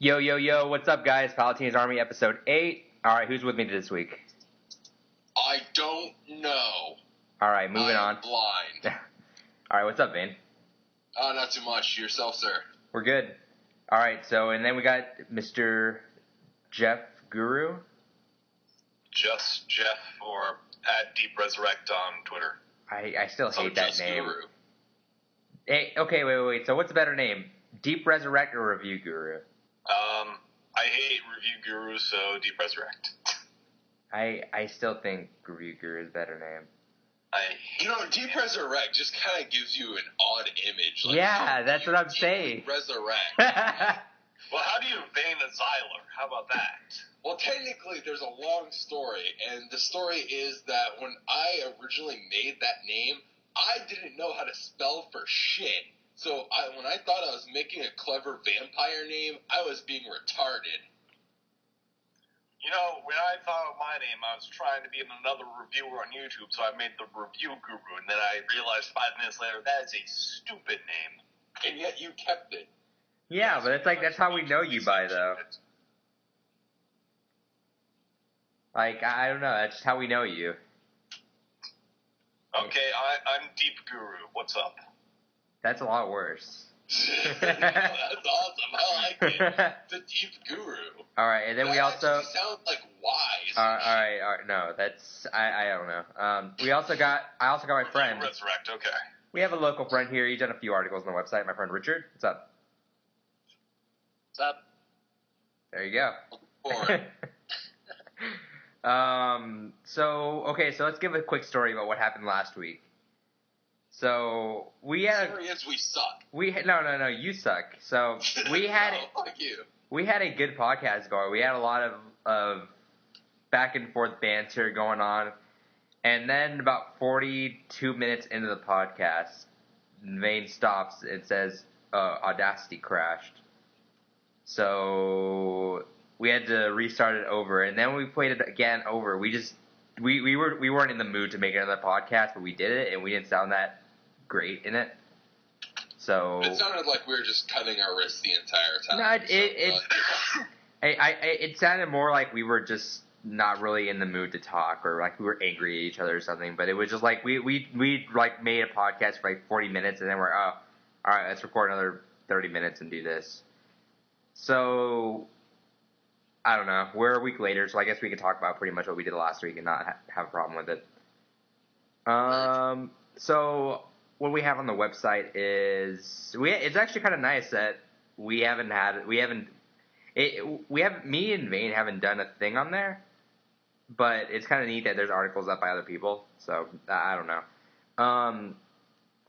Yo, yo, yo, what's up, guys? Palutenasarmy, episode 8. Alright, who's with me this week? I don't know. Alright, moving on. I'm blind. Alright, what's up, Vane? Not too much. Yourself, sir. We're good. Alright, and then we got Mr. Jeff Guru. Just Jeff or at Deep Resurrect on Twitter. I still hate that name. Guru. Hey, okay, wait. So what's a better name? Deep Resurrect or Review Guru? I hate Review Guru, so Deep Resurrect. I still think Review Guru is a better name. Deep Resurrect just kind of gives you an odd image. Like, yeah, that's what I'm saying. Resurrect. Well, how do you vein a Xyler? How about that? Well, technically, there's a long story, and the story is that when I originally made that name, I didn't know how to spell for shit. So when I thought I was making a clever vampire name, I was being retarded. You know, when I thought of my name, I was trying to be another reviewer on YouTube, so I made the Review Guru, and then I realized 5 minutes later, that is a stupid name. And yet you kept it. Yeah, but it's like, that's how we know you by, though. Like, I don't know, that's just how we know you. Okay, I'm Deep Guru. What's up? That's a lot worse. That's awesome. I like it. The Deep Guru. Alright, and then we also... That sounds like wise. Alright, no, that's... I don't know. I also got my friend... Resurrect, okay. We have a local friend here. He's done a few articles on the website. My friend Richard. What's up? What's up? There you go. So let's give a quick story about what happened last week. So we had. The story is we suck. No, you suck. So we had. Fuck you. We had a good podcast going. We had a lot of back and forth banter going on, and then about 42 minutes into the podcast, Vane stops and says, "Audacity crashed." So we had to restart it over, and then we played it again over. We weren't in the mood to make another podcast, but we did it, and we didn't sound that great in it. So it sounded like we were just cutting our wrists the entire time. No, it sounded more like we were just not really in the mood to talk, or like we were angry at each other or something. But it was just like we like made a podcast for like 40 minutes, and then we're all right, let's record another 30 minutes and do this. So I don't know. We're a week later, so I guess we can talk about pretty much what we did last week and not have a problem with it. So what we have on the website is it's actually kind of nice that me and Vane haven't done a thing on there, but it's kind of neat that there's articles up by other people. So I don't know.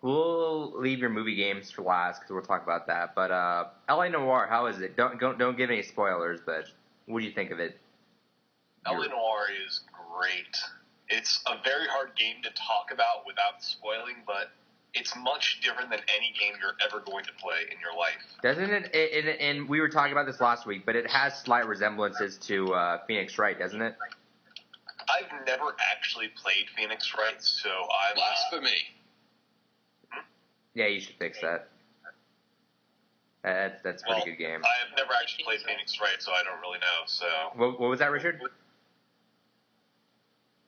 We'll leave your movie games for last because we'll talk about that. But LA Noire, how is it? Don't give any spoilers, but what do you think of it? LA Noire is great. It's a very hard game to talk about without spoiling, but it's much different than any game you're ever going to play in your life. Doesn't it? And we were talking about this last week, but it has slight resemblances to Phoenix Wright, doesn't it? I've never actually played Phoenix Wright, so I'm... Blasphemy. Yeah, you should fix that. That's a pretty good game. I've never actually played Phoenix Wright, so I don't really know. So what was that, Richard?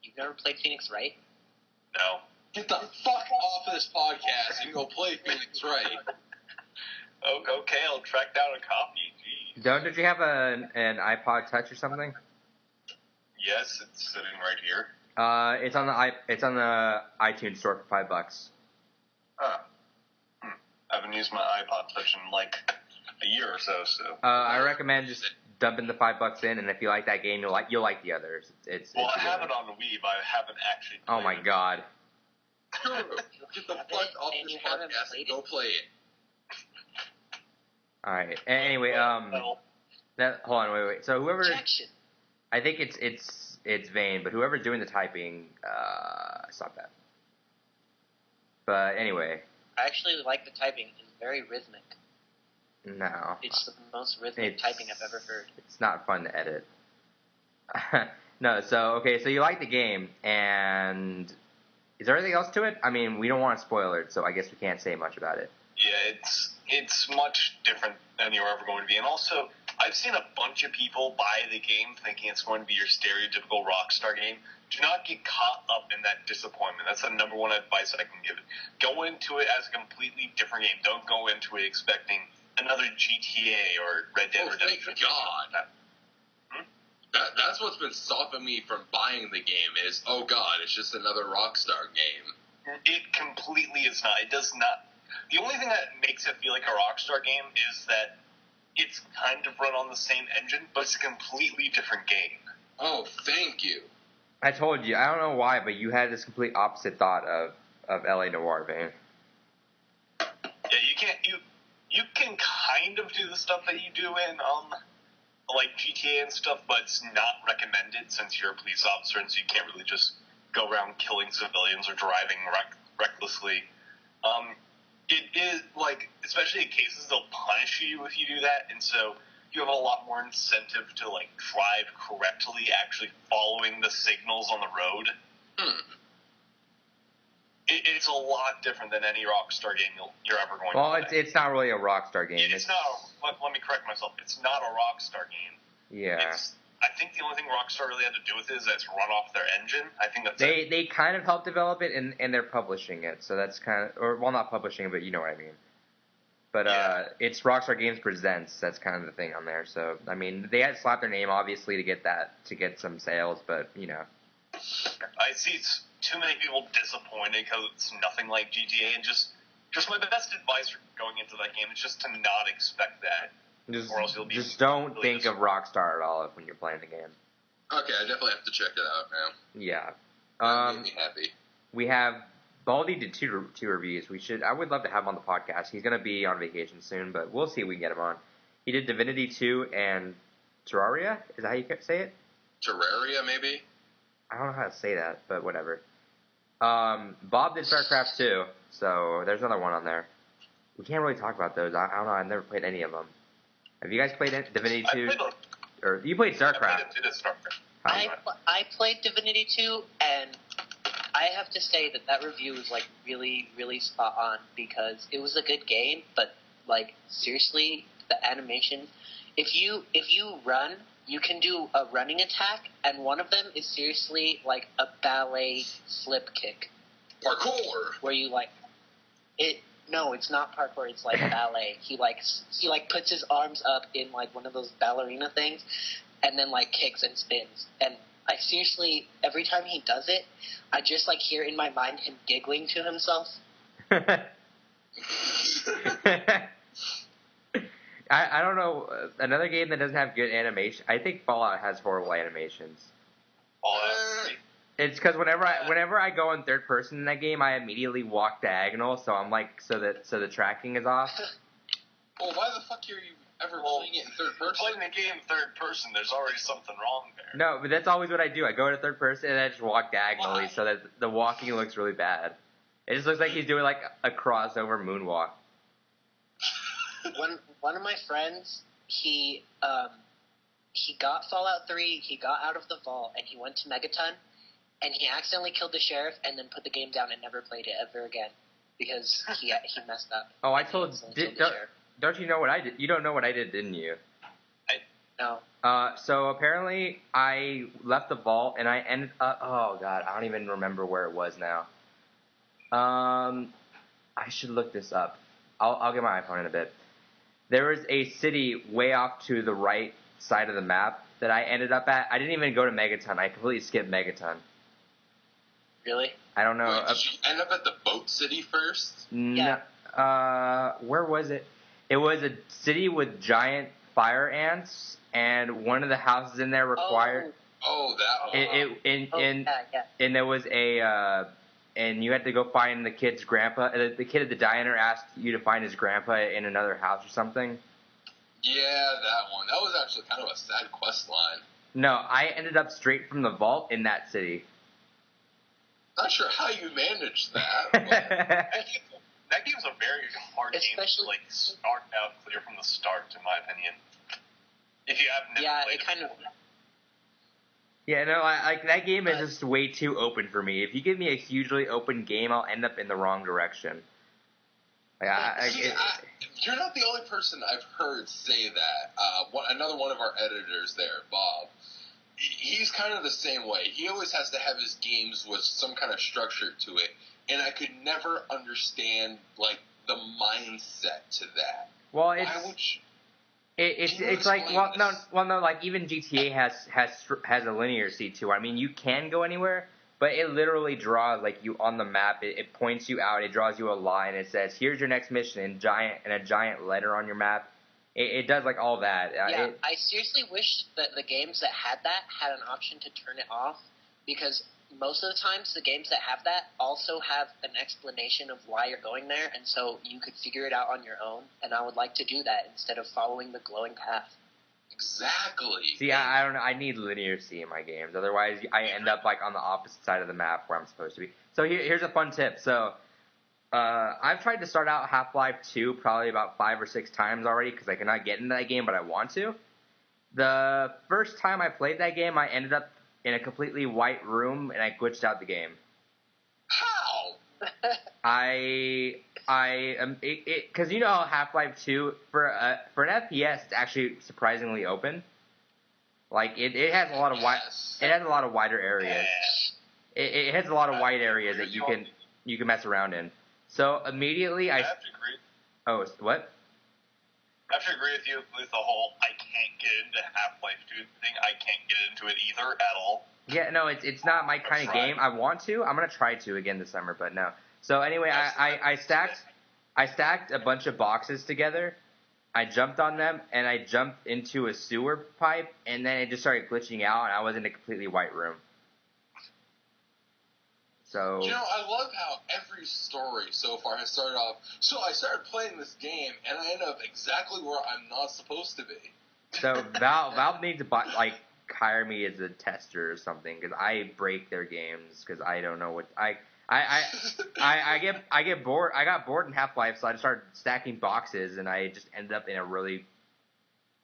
You've never played Phoenix Wright? No. Get the fuck off of this podcast and go play Phoenix Wright. Oh, okay, I'll track down a copy. Jeez. Don't you have an iPod Touch or something? Yes, it's sitting right here. It's on the iTunes store for $5. Huh. I haven't used my iPod Touch in like a year or so. I recommend just dumping the $5 in, and if you like that game, you'll like the others. I have it on the Wii, but I haven't actually played Oh my god. Get the fuck off this podcast and go play it. Alright, anyway, hold on, wait. So whoever... Objection. I think it's Vane, but whoever's doing the typing, stop that. But anyway... I actually like the typing. It's very rhythmic. No. It's the most rhythmic typing I've ever heard. It's not fun to edit. No, so you like the game, and is there anything else to it? I mean, we don't want to spoil it, so I guess we can't say much about it. Yeah, it's much different than you're ever going to be. And also, I've seen a bunch of people buy the game thinking it's going to be your stereotypical Rockstar game. Do not get caught up in that disappointment. That's the number one advice I can give it. Go into it as a completely different game. Don't go into it expecting another GTA or Red Dead Redemption. Thank God. That's what's been stopping me from buying the game is, oh God, it's just another Rockstar game. It completely is not. It does not. The only thing that makes it feel like a Rockstar game is that it's kind of run on the same engine, but it's a completely different game. Oh, thank you. I told you, I don't know why, but you had this complete opposite thought of LA Noire, Vane. Yeah, you can kind of do the stuff that you do in like GTA and stuff, but it's not recommended since you're a police officer, and so you can't really just go around killing civilians or driving recklessly. It is, like, especially in cases, they'll punish you if you do that, and so you have a lot more incentive to, like, drive correctly, actually following the signals on the road. It's a lot different than any Rockstar game you're ever going to play. Well, it's not really a Rockstar game. It's not. Let me correct myself. It's not a Rockstar game. Yeah. I think the only thing Rockstar really had to do with it is that it's run off their engine. I think that's it. They kind of helped develop it, and they're publishing it. So that's kind of, or well, not publishing it, but you know what I mean. But it's Rockstar Games Presents. That's kind of the thing on there. So I mean, they had to slap their name obviously to get some sales, but you know. I see too many people disappointed because it's nothing like GTA, and just my best advice for going into that game is just to not expect that. Or else you'll be just don't really think of Rockstar at all when you're playing the game. Okay, I definitely have to check it out now. Yeah. That made me happy. We have Baldy did two reviews. I would love to have him on the podcast. He's gonna be on vacation soon, but we'll see if we can get him on. He did Divinity 2 and Terraria. Is that how you say it? Terraria, maybe? I don't know how to say that, but whatever. Bob did StarCraft 2, so there's another one on there. We can't really talk about those. I don't know. I've never played any of them. Have you guys played Divinity 2? Or you played StarCraft? I played Divinity 2, and I have to say that review was like really, really spot on because it was a good game, but like seriously, the animation. If you run, you can do a running attack, and one of them is seriously like a ballet slip kick. Parkour. Where you like it. No, it's not parkour. It's like ballet. He puts his arms up in like one of those ballerina things, and then like kicks and spins. And I seriously, every time he does it, I just like hear in my mind him giggling to himself. I don't know, another game that doesn't have good animation. I think Fallout has horrible animations. It's because whenever I go in third person in that game, I immediately walk diagonal, so I'm like, so the tracking is off. Well, why the fuck are you ever playing it in third person? Playing the game third person, there's already something wrong there. No, but that's always what I do. I go to third person and I just walk diagonally, so that the walking looks really bad. It just looks like he's doing like a crossover moonwalk. One of my friends, he got Fallout 3, he got out of the vault, and he went to Megaton, and he accidentally killed the sheriff, and then put the game down and never played it ever again because he messed up. Oh, don't you know what I did? You don't know what I did, didn't you? No. So apparently I left the vault and I ended up. Oh god, I don't even remember where it was now. I should look this up. I'll get my iPhone in a bit. There was a city way off to the right side of the map that I ended up at. I didn't even go to Megaton. I completely skipped Megaton. Really? I don't know. Wait, did you end up at the boat city first? Yeah. Where was it? It was a city with giant fire ants, and one of the houses in there required. Oh, that one. And there was and you had to go find the kid's grandpa. The kid at the diner asked you to find his grandpa in another house or something. Yeah, that one. That was actually kind of a sad quest line. No, I ended up straight from the vault in that city. Not sure how you managed that. That game's a very hard game to like start out clear from the start, in my opinion. If you have never played it before. Yeah, no, that game is just way too open for me. If you give me a hugely open game, I'll end up in the wrong direction. You're not the only person I've heard say that. Another one of our editors there, Bob, he's kind of the same way. He always has to have his games with some kind of structure to it, and I could never understand like the mindset to that. Well, like even GTA has a linear seat too. I mean, you can go anywhere, but it literally draws like you on the map. It points you out. It draws you a line. It says, "Here's your next mission" in a giant letter on your map. It does like all that. Yeah, I seriously wish that the games that had that had an option to turn it off, because most of the times the games that have that also have an explanation of why you're going there, and so you could figure it out on your own, and I would like to do that instead of following the glowing path. Exactly. See, I don't know. I need linearity in my games. Otherwise, I end up like on the opposite side of the map where I'm supposed to be. So here's a fun tip. So I've tried to start out Half-Life 2 probably about 5 or 6 times already because I cannot get into that game, but I want to. The first time I played that game, I ended up in a completely white room, and I glitched out the game. How? Because you know how Half-Life 2 for an FPS, it's actually surprisingly open. Like it has a lot of wider areas. It has a lot of wide areas that you can mess around in. So immediately I have to agree. Oh, what? I have to agree with you with the whole I can't get into Half-Life 2 thing. I can't get into it either at all. Yeah, no, it's not my kind of game. I want to. I'm gonna try to again this summer, but no. So anyway, I stacked a bunch of boxes together. I jumped on them and I jumped into a sewer pipe, and then it just started glitching out, and I was in a completely white room. So I love how every story so far has started off. So I started playing this game, and I end up exactly where I'm not supposed to be. So Valve needs to hire me as a tester or something, because I break their games because I don't know what I get bored. I got bored in Half-Life, so I just started stacking boxes, and I just ended up in a really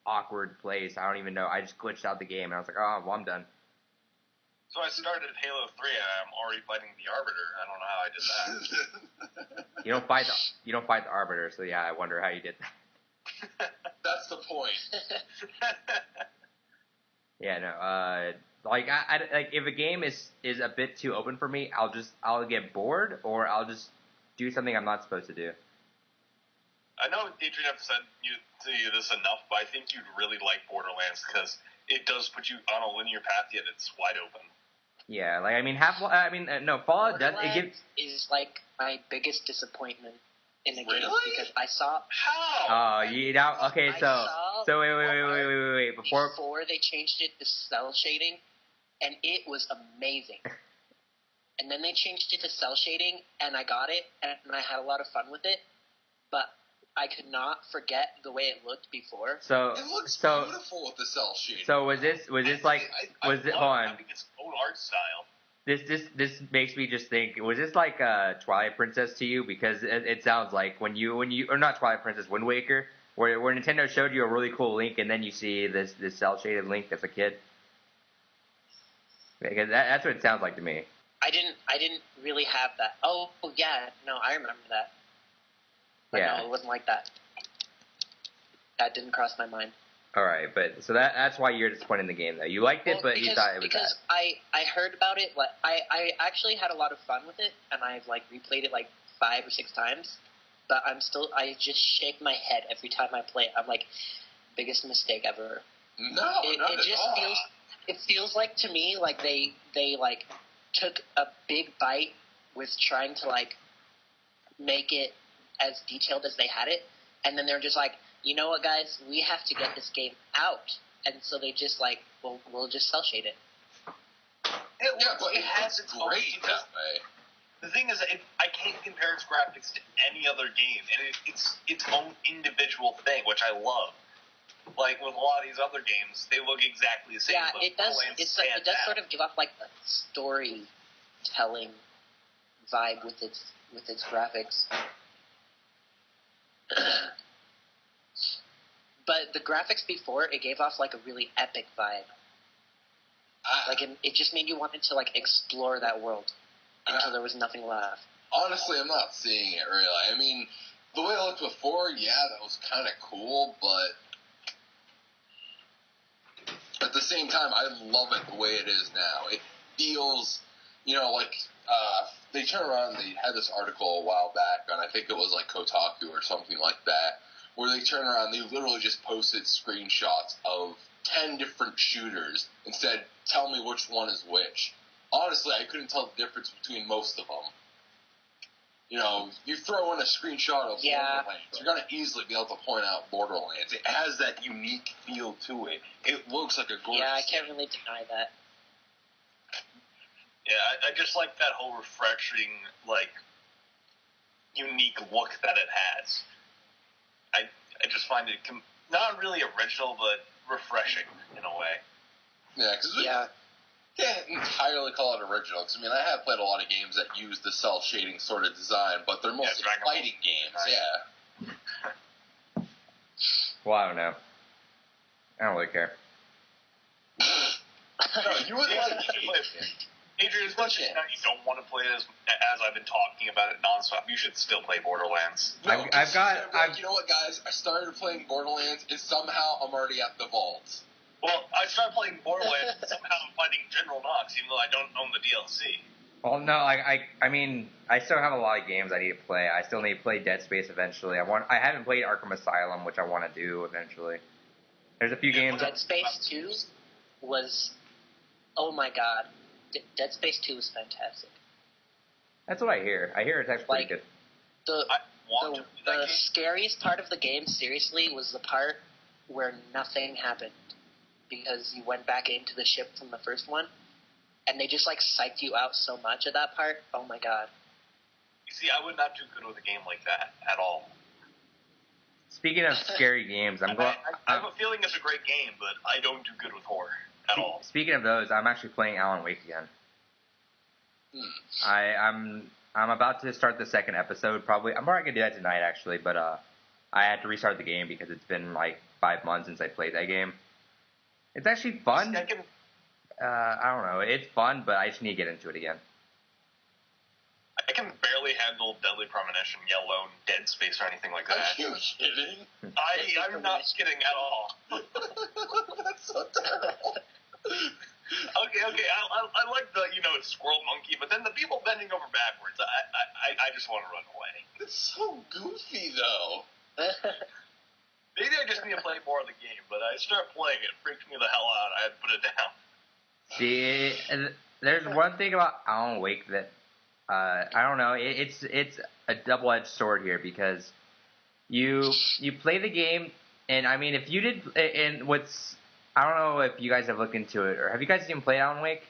awkward place. I don't even know. I just glitched out the game, and I was like, oh, well, I'm done. So I started Halo 3, and I'm already fighting the Arbiter. I don't know how I did that. You don't fight the Arbiter, so yeah, I wonder how you did that. That's the point. Yeah, no. Like if a game is a bit too open for me, I'll get bored, or I'll just do something I'm not supposed to do. I know Adrian have said to you this enough, but I think you'd really like Borderlands because it does put you on a linear path, yet it's wide open. Yeah, like Fallout does. It gives is like my biggest disappointment in the game because I saw how. Oh, okay. So wait. Before they changed it to cell shading, and it was amazing. And then they changed it to cell shading, and I got it, and I had a lot of fun with it. But I could not forget the way it looked before. So it looks beautiful with the cell shading. So was this hold on? Having its own art style. This makes me just think, was this like Twilight Princess to you? Because it sounds like when you or not Twilight Princess, Wind Waker, where Nintendo showed you a really cool Link, and then you see this cell shaded Link as a kid. Because that's what it sounds like to me. I didn't really have that. Oh yeah, no, I remember that. But yeah. No, it wasn't like that. That didn't cross my mind. All right, but so that's why you're disappointed in the game, though. You liked it, but you thought it was because bad. I heard about it. But I actually had a lot of fun with it, and I've replayed it 5 or 6 times. But I just shake my head every time I play it. I'm like, biggest mistake ever. No, it just feels like to me they took a big bite with trying to make it as detailed as they had it, and then they're just like, you know what, guys, we have to get this game out, and so they just we'll just cell shade it. It has its own great that way. The thing is, I can't compare its graphics to any other game, and it's its own individual thing, which I love. Like with a lot of these other games, they look exactly the same. Yeah, it does. It does sort of give off a storytelling vibe with its graphics. But the graphics before, it gave off a really epic vibe. It just made you wanted to explore that world until there was nothing left. Honestly, I'm not seeing it really. I mean, the way it looked before, yeah, that was kind of cool, but at the same time, I love it the way it is now. It feels, like they turn around and they had this article a while back on, I think it was like Kotaku or something like that, where they turn around, they literally just posted screenshots of 10 different shooters and said, tell me which one is which. Honestly, I couldn't tell the difference between most of them. You throw in a screenshot of Borderlands, you're going to easily be able to point out Borderlands. It has that unique feel to it. It looks like a gorgeous Yeah, I can't really deny that. Yeah, I just like that whole refreshing, unique look that it has. I just find it not really original, but refreshing in a way. Yeah, because can't entirely call it original, because, I have played a lot of games that use the cel-shading sort of design, but they're mostly fighting games, yeah. Well, I don't know. I don't really care. No, you would like it. Adrian, as much as you don't want to play it as I've been talking about it nonstop, you should still play Borderlands. No, you know what, guys? I started playing Borderlands, and somehow I'm already at the vault. Well, I started playing Borderlands, and somehow I'm fighting General Knox, even though I don't own the DLC. Well, no, I still have a lot of games I need to play. I still need to play Dead Space eventually. I haven't played Arkham Asylum, which I want to do eventually. There's a few games. Dead Space 2 was, oh my god, Dead Space 2 was fantastic. That's what I hear. I hear it's actually pretty good. The scariest part of the game, seriously, was the part where nothing happened. Because you went back into the ship from the first one, and they just, psyched you out so much at that part. Oh, my God. You see, I would not do good with a game like that at all. Speaking of scary games, I have a feeling it's a great game, but I don't do good with horror at all. Speaking of those, I'm actually playing Alan Wake again. I'm about to start the second episode, probably. I'm probably going to do that tonight, actually, but I had to restart the game because it's been, 5 months since I played that game. It's actually fun. I don't know. It's fun, but I just need to get into it again. I can barely handle Deadly Premonition, Yellow, Dead Space, or anything like that. Are you kidding? I'm not kidding at all. That's so terrible. Okay. I like the squirrel monkey, but then the people bending over backwards. I just want to run away. It's so goofy, though. Maybe I just need to play more of the game, but I start playing it freaks me the hell out. I had to put it down. See, there's one thing about Alan Wake that I don't know. It's a double-edged sword here because you play the game, and if you did, and I don't know if you guys have looked into it, or have you guys even played Alan Wake?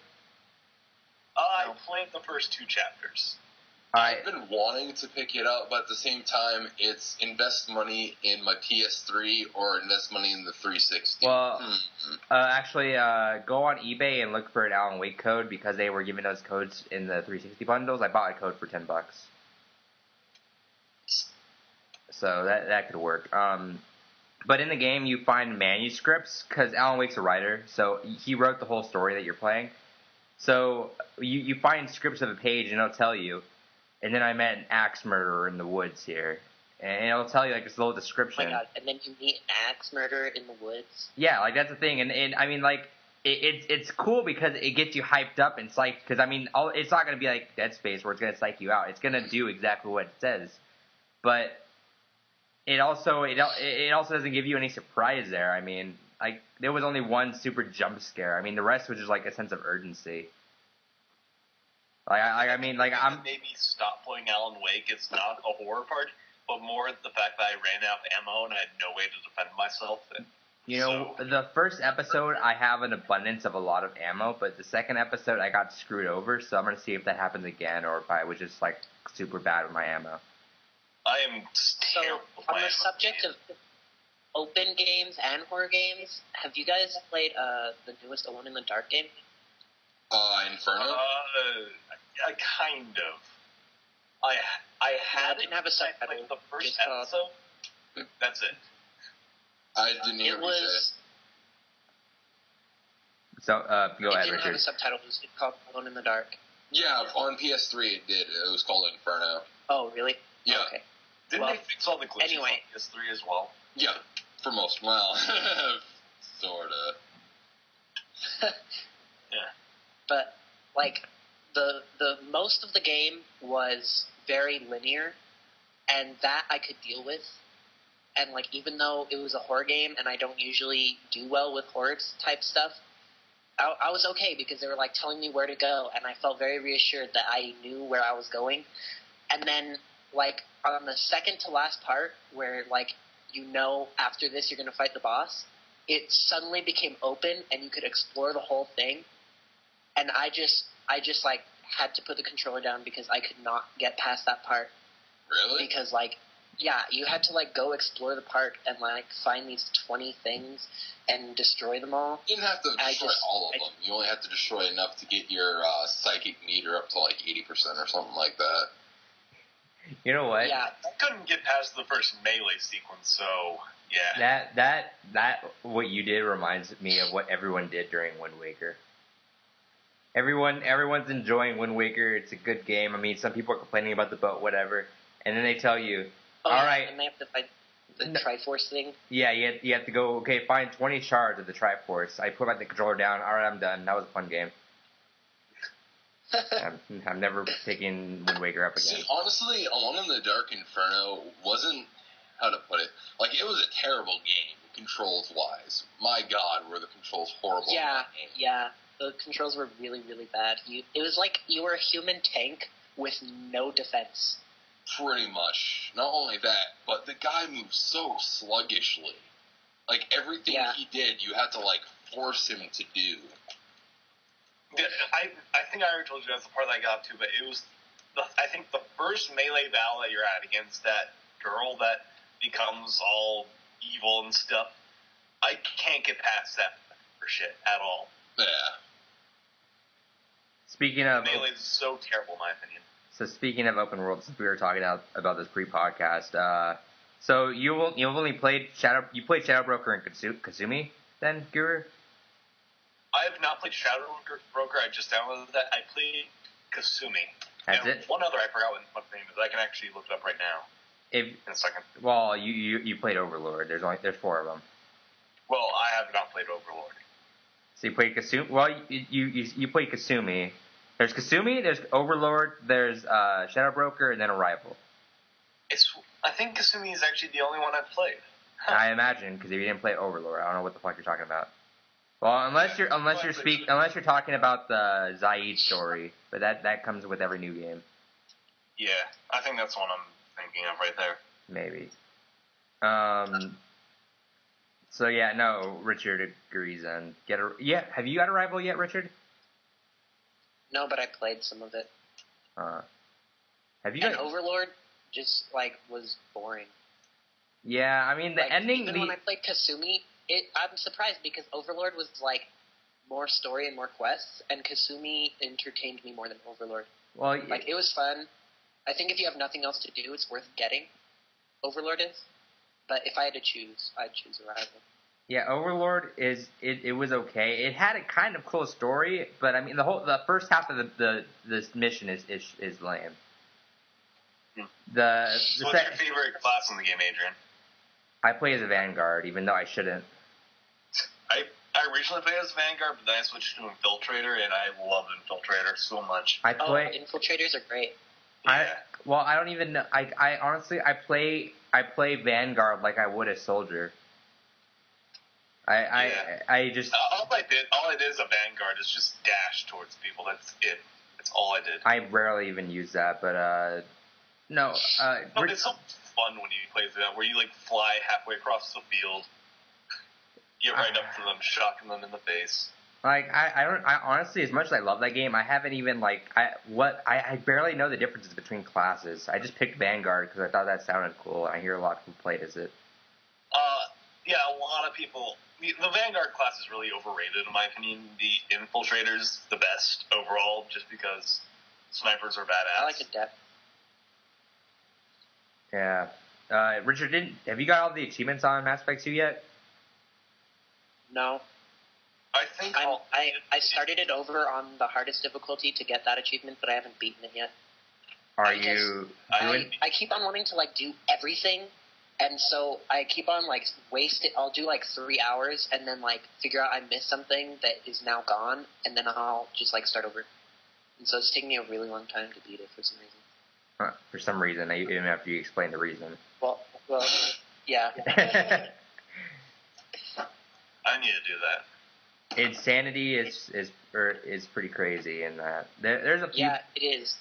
I played the first 2 chapters. I've been wanting to pick it up, but at the same time, it's invest money in my PS3 or invest money in the 360. Well, actually, go on eBay and look for an Alan Wake code because they were giving those codes in the 360 bundles. I bought a code for $10, so that could work. But in the game, you find manuscripts because Alan Wake's a writer, so he wrote the whole story that you're playing. So you find scripts of a page and it'll tell you. And then I met an axe murderer in the woods here. And it'll tell you, this little description. Oh my god, and then you meet axe murderer in the woods? Yeah, that's the thing. And it's cool because it gets you hyped up and psyched. Because, it's not going to be like Dead Space where it's going to psych you out. It's going to do exactly what it says. But it also doesn't give you any surprise there. There was only one super jump scare. The rest was just, a sense of urgency. I'm maybe stop playing Alan Wake. It's not a horror part, but more the fact that I ran out of ammo and I had no way to defend myself. The first episode I have an abundance of a lot of ammo, but the second episode I got screwed over. So I'm gonna see if that happens again, or if I was just super bad with my ammo. I am terrible. So on the subject of open games and horror games, have you guys played the newest Alone in the Dark game? Inferno? Kind of. I didn't have a subtitle. The first episode. That's it. I didn't hear what you said. So, go ahead, Richard. It didn't have a subtitle. It was called Alone in the Dark. Yeah, on PS3 it did. It was called Inferno. Oh, really? Yeah. Okay. Didn't they fix all the glitches anyway. on PS3 as well? Yeah, for most. Well, sorta. Yeah. But, like, the most of the game was very linear, and that I could deal with. And, like, even though it was a horror game, and I don't usually do well with horror type stuff, I was okay because they were, like, telling me where to go, and I felt very reassured that I knew where I was going. And then, like, on the second to last part, where, like, you know after this you're going to fight the boss, it suddenly became open, and you could explore the whole thing. And I just like, had to put the controller down because I could not get past that part. Really? Because, like, yeah, you had to, like, go explore the park and, like, find these 20 things and destroy them all. You didn't have to destroy all of them. You only had to destroy enough to get your psychic meter up to, like, 80% or something like that. You know what? Yeah. I couldn't get past the first melee sequence, so, yeah. That what you did reminds me of what everyone did during Wind Waker. Everyone's enjoying Wind Waker. It's a good game. I mean, some people are complaining about the boat, whatever. And then they tell you, all right. And they have to fight the Triforce thing. Yeah, you have to go, okay, find 20 shards of the Triforce. I put the controller down. All right, I'm done. That was a fun game. I'm never taking Wind Waker up again. See, honestly, Alone in the Dark Inferno wasn't, how to put it, like, it was a terrible game, controls-wise. My God, were the controls horrible. Yeah. The controls were really, really bad. It was like you were a human tank with no defense. Pretty much. Not only that, but the guy moves so sluggishly. Like, everything he did, you had to, like, force him to do. I think I already told you that's the part that I got to, but it was, I think the first melee battle that you're at against that girl that becomes all evil and stuff, I can't get past that for shit at all. Yeah. Speaking of... Melee is so terrible, in my opinion. So speaking of open world, since we were talking about this pre-podcast, so you've only played Shadow Broker and Kasumi, then, Guru? I have not played Shadow Broker. I just downloaded that. I played Kasumi. That's and it? One other, I forgot what the name is. I can actually look it up right now. In a second. Well, you played Overlord. There's 4 of them. Well, I have not played Overlord. So you played Kasumi. Well, you played Kasumi. There's Kasumi. There's Overlord. There's Shadow Broker, and then Arrival. I think Kasumi is actually the only one I've played. Huh. I imagine, because if you didn't play Overlord, I don't know what the fuck you're talking about. Well, unless you're talking about the Zaid story, but that comes with every new game. Yeah, I think that's what I'm thinking of right there. Maybe. So yeah, no, Richard agrees on have you got Arrival yet, Richard? No, but I played some of it. Have you got Overlord? Just like was boring. Yeah, I mean the ending. Even when I played Kasumi, I'm surprised because Overlord was like more story and more quests, and Kasumi entertained me more than Overlord. Well, like it was fun. I think if you have nothing else to do, it's worth getting. Overlord is, but if I had to choose, I'd choose Arrival. Yeah, Overlord it was okay. It had a kind of cool story, but I mean the first half of this mission is lame. So what's your favorite class in the game, Adrian? I play as a Vanguard, even though I shouldn't. I originally played as Vanguard, but then I switched to Infiltrator, and I love Infiltrator so much. Infiltrators are great. Yeah. I don't even know. I honestly play Vanguard like I would a soldier. I just all I did as a Vanguard is just dash towards people. That's it. That's all I did. I rarely even use that, but no. It's so fun when you play that, where you like fly halfway across the field, get right up to them, shocking them in the face. Like I honestly, as much as I love that game, I haven't even I barely know the differences between classes. I just picked Vanguard because I thought that sounded cool. I hear a lot of people play as it. Yeah, a lot of people. The Vanguard class is really overrated, in my opinion. The Infiltrator's the best overall, just because snipers are badass. I like Adept. Yeah. Richard, have you got all the achievements on Mass Effect 2 yet? No. I think I started it over on the hardest difficulty to get that achievement, but I haven't beaten it yet. are you doing? I keep on wanting to like do everything, and so I keep on like I'll do like 3 hours, and then like figure out I missed something that is now gone, and then I'll just like start over. And so it's taking me a really long time to beat it for some reason. For some reason, even after you explain the reason. Well, yeah. I need to do that. Insanity is pretty crazy in that. There's a few... Yeah, it is.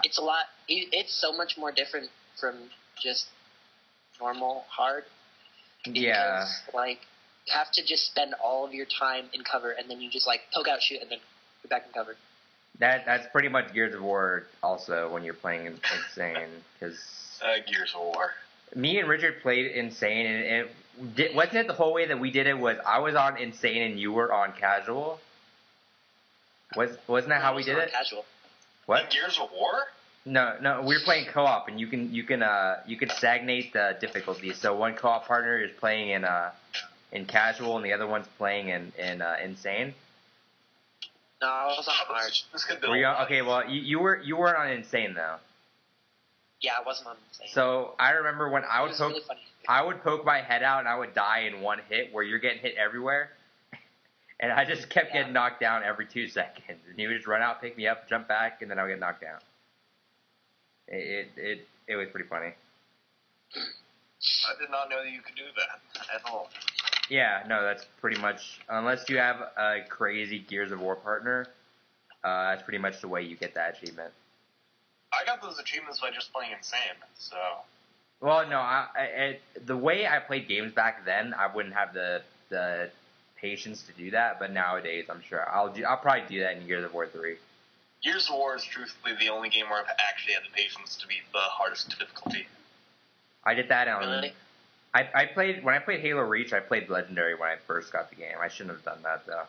It's a lot. It's so much more different from just normal hard. Because, yeah. Like, you have to just spend all of your time in cover, and then you just like poke out, shoot, and then go back in cover. That's pretty much Gears of War also when you're playing Insane, because Gears of War. Me and Richard played Insane, and wasn't it the whole way that we did it was I was on Insane and you were on Casual? Wasn't that how we did it? Casual. What? In Gears of War? No, we were playing co-op, and you can stagnate the difficulty. So one co-op partner is playing in Casual, and the other one's playing in Insane. No, I was on hard. Were you okay? Well, you weren't on Insane though. Yeah, I wasn't on Insane. So I remember when I would poke, really funny. I would poke my head out and I would die in one hit, where you're getting hit everywhere, and I just kept getting knocked down every 2 seconds. And he would just run out, pick me up, jump back, and then I would get knocked down. It was pretty funny. I did not know that you could do that at all. Yeah, no, that's pretty much, unless you have a crazy Gears of War partner, that's pretty much the way you get that achievement. I got those achievements by just playing Insane, so... Well, no, the way I played games back then, I wouldn't have the patience to do that, but nowadays, I'm sure I'll probably do that in Gears of War 3. Gears of War is truthfully the only game where I've actually had the patience to beat the hardest difficulty. I did that on... Really? When I played Halo Reach, I played Legendary when I first got the game. I shouldn't have done that, though.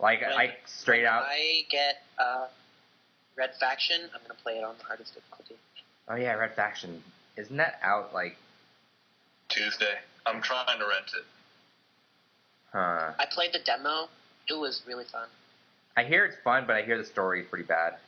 Like, I straight out... I get Red Faction, I'm going to play it on the hardest difficulty. Oh, yeah, Red Faction. Isn't that out, like... Tuesday. I'm trying to rent it. Huh. I played the demo. It was really fun. I hear it's fun, but I hear the story is pretty bad.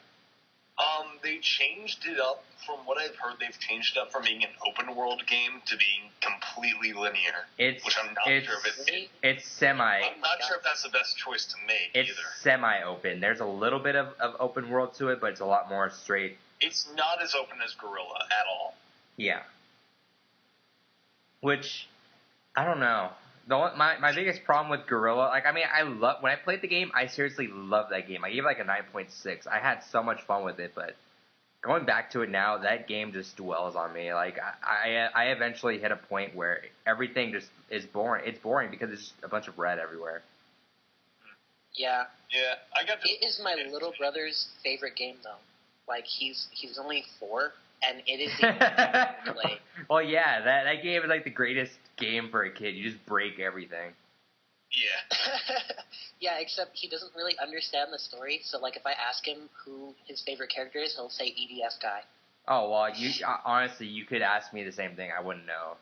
They changed it up. From what I've heard, they've changed it up from being an open-world game to being completely linear. Which I'm not sure if it's semi... I'm not sure if that's the best choice to make, either. It's semi-open. There's a little bit of open world to it, but it's a lot more straight. It's not as open as Guerrilla at all. Yeah. Which, I don't know. My biggest problem with Guerrilla, when I played the game, I seriously loved that game. I gave it like a 9.6. I had so much fun with it, but going back to it now, that game just dwells on me. Like, I eventually hit a point where everything just is boring. It's boring because it's just a bunch of red everywhere. Yeah. Yeah, It is my little brother's favorite game, though. Like, he's only 4, and it is the only play. Well, yeah, that game is like the greatest game for a kid. You just break everything. Yeah. Yeah, except he doesn't really understand the story, so like if I ask him who his favorite character is, he'll say EDS guy. Oh, well, honestly, you could ask me the same thing. I wouldn't know.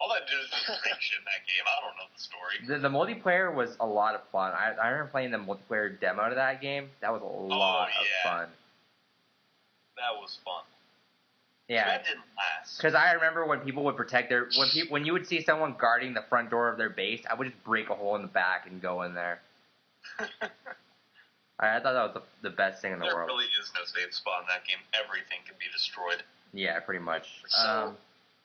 All I do is just break shit in that game. I don't know the story. The multiplayer was a lot of fun. I remember playing the multiplayer demo to that game. That was a lot of fun. That was fun. Yeah. That didn't last. Because I remember when people would protect when you would see someone guarding the front door of their base, I would just break a hole in the back and go in there. I thought that was the best thing in the world. There really is no safe spot in that game. Everything can be destroyed. Yeah, pretty much. So,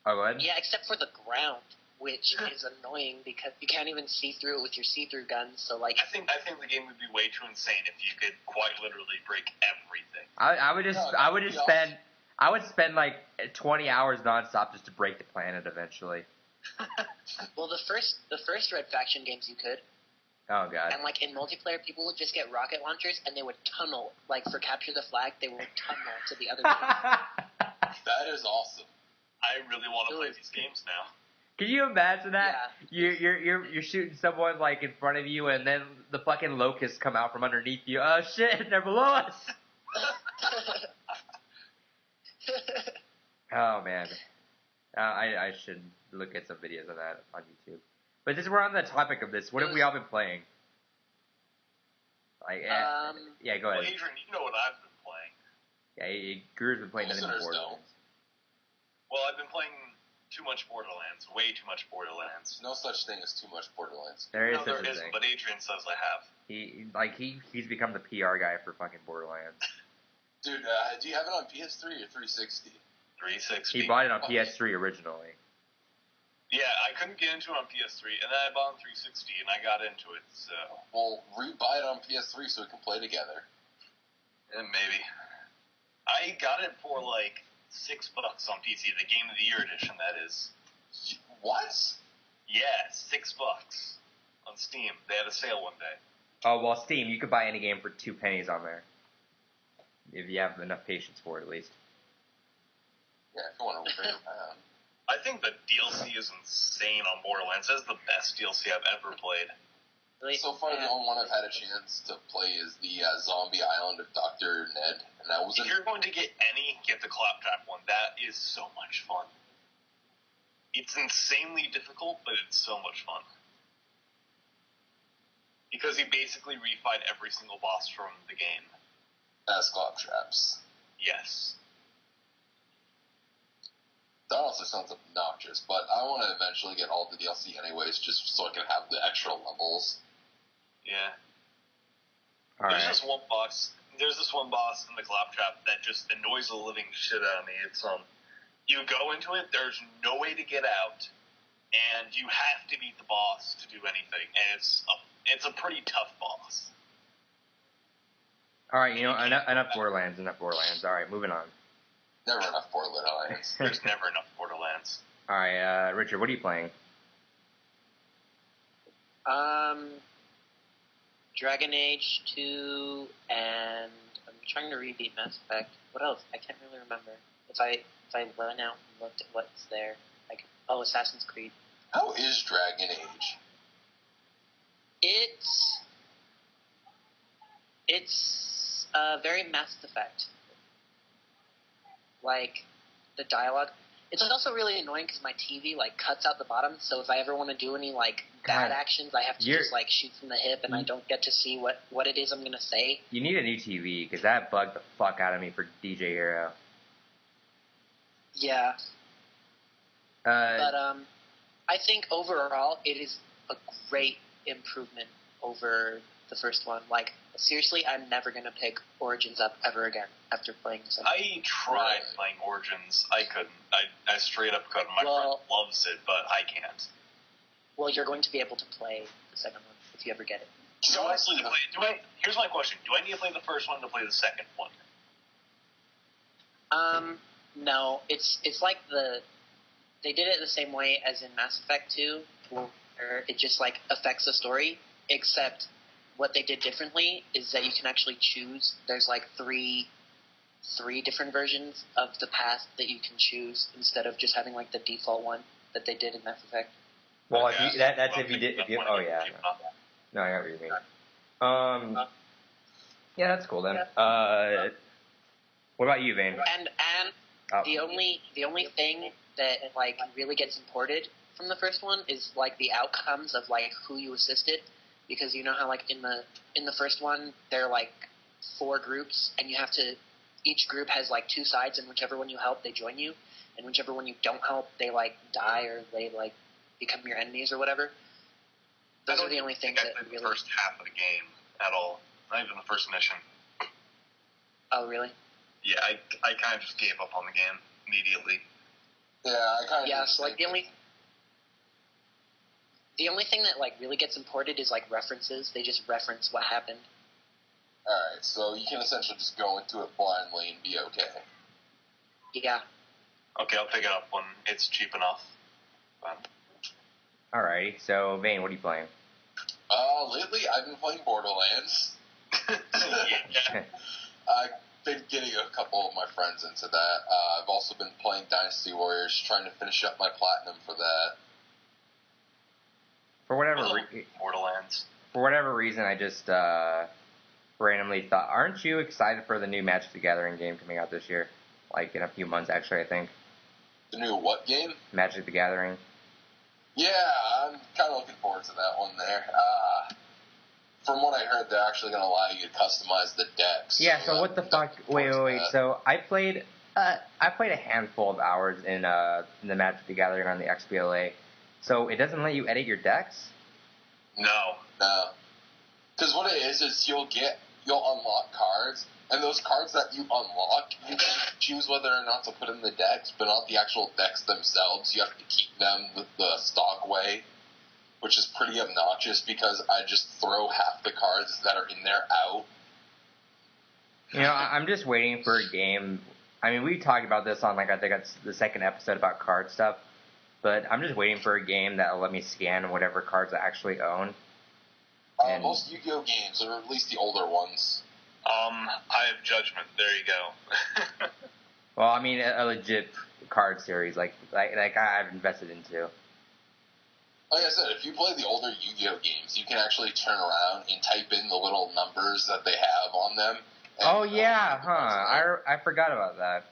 go ahead. Yeah, except for the ground, which is annoying because you can't even see through it with your see-through guns. So like, I think the game would be way too insane if you could quite literally break everything. I would spend like 20 hours nonstop just to break the planet eventually. Well, the first Red Faction games you could. Oh god. And like in multiplayer, people would just get rocket launchers and they would tunnel. Like for Capture the Flag, they would tunnel to the other game. That is awesome. I really want to play these games now. Can you imagine that? Yeah. You're shooting someone like in front of you, and then the fucking locusts come out from underneath you. Oh shit, they're below us. Oh man, I should look at some videos of that on YouTube. But since we're on the topic of this, what have we all been playing? Like, yeah, go Well, ahead. Adrian, you know what I've been playing. Yeah, Guru's been playing nothing but Listeners Borderlands. Well, I've been playing too much Borderlands, way too much Borderlands. No such thing as too much Borderlands. There is No, such there a isn't, thing. but Adrian says I have. He's become the PR guy for fucking Borderlands. Dude, do you have it on PS3 or 360? 360. He bought it on PS3 originally. Yeah, I couldn't get into it on PS3, and then I bought it on 360, and I got into it, so... Well, buy it on PS3 so we can play together. Maybe. I got it for, like, $6 on PC, the Game of the Year edition, that is. What? Yeah, $6 on Steam. They had a sale one day. Oh, well, Steam, you could buy any game for 2 pennies on there. If you have enough patience for it, at least. Yeah, if you want to bring it around. I think the DLC is insane on Borderlands. That's the best DLC I've ever played. Really? So far, the only one I've had a chance to play is the Zombie Island of Dr. Ned, and that was If you're going to get the Claptrap one. That is so much fun. It's insanely difficult, but it's so much fun. Because he basically refied every single boss from the game. as Claptraps. Yes. That also sounds obnoxious, but I want to eventually get all the DLC anyways, just so I can have the extra levels. Yeah. Alright. There's this one boss in the Claptrap that just annoys the living shit out of me. It's you go into it, there's no way to get out, and you have to beat the boss to do anything, and it's a pretty tough boss. Alright, enough Borderlands. Alright, moving on. Never enough Borderlands. There's never enough Borderlands. Alright, Richard, what are you playing? Dragon Age 2, and I'm trying to read Mass Effect. What else? I can't really remember. If I went out and looked at what's there, Assassin's Creed. How is Dragon Age? It's very Mass Effect. Like, the dialogue. It's also really annoying because my TV, cuts out the bottom, so if I ever want to do any, bad actions, I have to just, shoot from the hip, and I don't get to see what it is I'm going to say. You need a new TV, because that bugged the fuck out of me for DJ Hero. Yeah. But, I think overall, it is a great improvement over the first one. Seriously, I'm never going to pick Origins up ever again after playing this. I tried playing Origins. I couldn't. I straight up couldn't. My friend loves it, but I can't. Well, you're going to be able to play the second one if you ever get it. So honestly, here's my question. Do I need to play the first one to play the second one? No. It's like they did it the same way as in Mass Effect 2, where it just, affects the story, except what they did differently is that you can actually choose. There's, three different versions of the path that you can choose instead of just having, the default one that they did in Mass Effect. Well, if you did, oh yeah. No, I know what you mean. Yeah, that's cool then. What about you, Vane? And the only thing that, really gets imported from the first one is, the outcomes of, who you assisted. Because you know how, in the first one, there are, 4 groups, and you have to, each group has, 2 sides, and whichever one you help, they join you, and whichever one you don't help, they, die, or they, become your enemies or whatever. Those are the only things that really... the first half of the game at all. Not even the first mission. Oh, really? Yeah, I kind of just gave up on the game immediately. Yeah, I kind of... Yeah, so, the only thing that, really gets imported is, references. They just reference what happened. Alright, so you can essentially just go into it blindly and be okay. Yeah. Okay, I'll pick it up when it's cheap enough. Alrighty, so Vane, what are you playing? Lately I've been playing Borderlands. Yeah. I've been getting a couple of my friends into that. I've also been playing Dynasty Warriors, trying to finish up my platinum for that. For whatever reason, I just randomly thought, aren't you excited for the new Magic the Gathering game coming out this year? In a few months, actually, I think. The new what game? Magic the Gathering. Yeah, I'm kind of looking forward to that one there. from what I heard, they're actually going to allow you to customize the decks. Yeah. So what the fuck? Wait. So I played a handful of hours in the Magic the Gathering on the XBLA. So it doesn't let you edit your decks? No. Because what it is you'll unlock cards, and those cards that you unlock, you can choose whether or not to put in the decks, but not the actual decks themselves. You have to keep them the stock way, which is pretty obnoxious because I just throw half the cards that are in there out. You know, I'm just waiting for a game. I mean, we talked about this on, I think it's the second episode about card stuff, but I'm just waiting for a game that will let me scan whatever cards I actually own. Most Yu-Gi-Oh games, or at least the older ones. I have Judgment. There you go. Well, I mean, a legit card series, like I've invested into. Like I said, if you play the older Yu-Gi-Oh games, you can actually turn around and type in the little numbers that they have on them. Oh, yeah, huh. I forgot about that.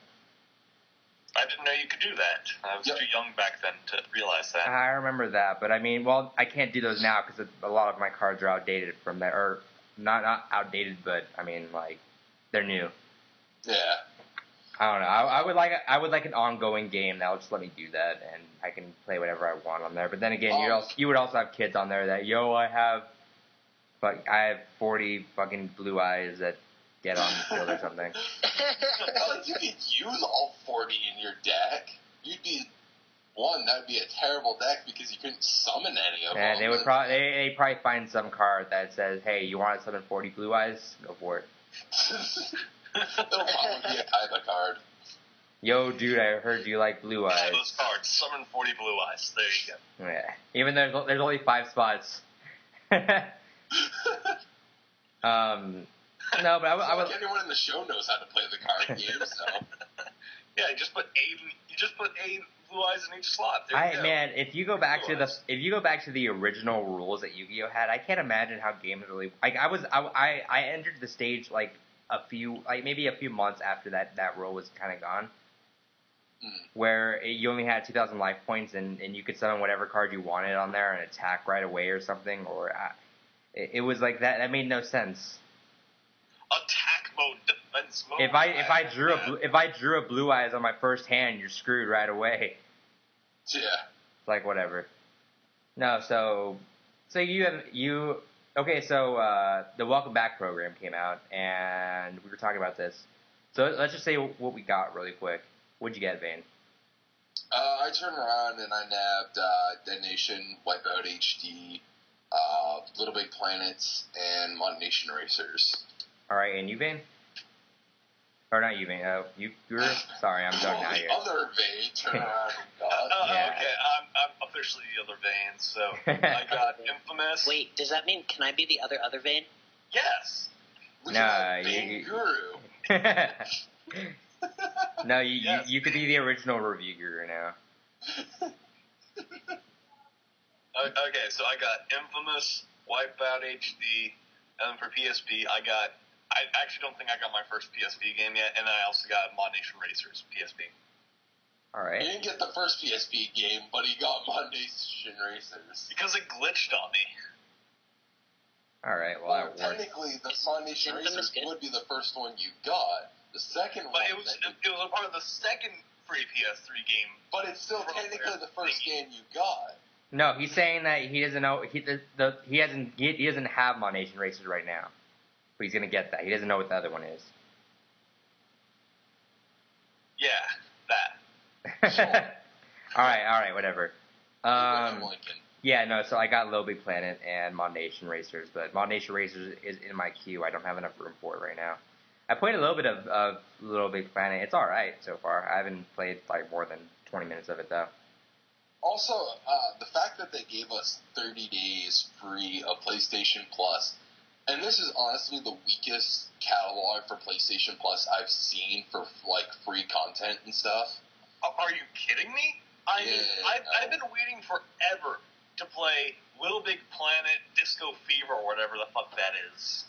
I didn't know you could do that. I was too young back then to realize that. I remember that, but I mean, well, I can't do those now because a lot of my cards are outdated from there. Or, not outdated, but, I mean, like, they're new. Yeah. I don't know. I would like an ongoing game that will just let me do that, and I can play whatever I want on there. But then again, you would also have kids on there that, I have 40 fucking blue eyes that get on the field or something. Like, you could use all 40 in your deck. That'd be a terrible deck because you couldn't summon any of them. And they probably find some card that says, hey, you want to summon 40 blue eyes? Go for it. It'll probably be a Kaiba card. Yo, dude, I heard you like blue eyes. Those cards, summon 40 blue eyes. There you go. Yeah. Even though there's only 5 spots. No, but I would. Anyone in the show knows how to play the card game, so. Yeah, you just put 8 blue eyes in each slot. There you go. Man, if you go back to the original rules that Yu-Gi-Oh had, I can't imagine how games really. Like I entered the stage maybe a few months after that rule was kind of gone, where you only had 2,000 life points and you could summon whatever card you wanted on there and attack right away or something, or it was like that. That made no sense. Attack mode, defense mode. If I drew a blue eyes on my first hand, you're screwed right away. Yeah. It's like whatever. No, so okay, so the Welcome Back program came out and we were talking about this. So let's just say what we got really quick. What'd you get, Vane? I turned around and I nabbed Dead Nation, Wipeout HD, Little Big Planets, and Mod Nation Racers. Alright, and you, Vane? Or not you, Vane. You're sorry, I'm done now here. The other Vane turned around and got. Yeah. Okay, I'm officially the other Vane, so I got Infamous. Wait, does that mean can I be the other Vane? Yes. Vane Guru. No, you could be the original review guru now. Okay, so I got Infamous, Wipeout HD, and then for PSP, I actually don't think I got my first PSP game yet, and I also got Mod Nation Racers PSP. Alright. He didn't get the first PSP game, but he got Mod Nation Racers. Because it glitched on me. Alright, well, technically, the Mod Nation Racers would be the first one you got. The second one... But it was a part of the second free PS3 game. But it's still technically the first game you got. No, he's saying that he doesn't know he doesn't have Mod Nation Racers right now, but he's gonna get that. He doesn't know what the other one is. Yeah, that. All right, whatever. Yeah, no. So I got Little Big Planet and Mod Nation Racers, but Mod Nation Racers is in my queue. I don't have enough room for it right now. I played a little bit of Little Big Planet. It's all right so far. I haven't played more than 20 minutes of it though. Also, the fact that they gave us 30 days free of PlayStation Plus, and this is honestly the weakest catalog for PlayStation Plus I've seen for, free content and stuff. Are you kidding me? I've been waiting forever to play Little Big Planet, Disco Fever, or whatever the fuck that is.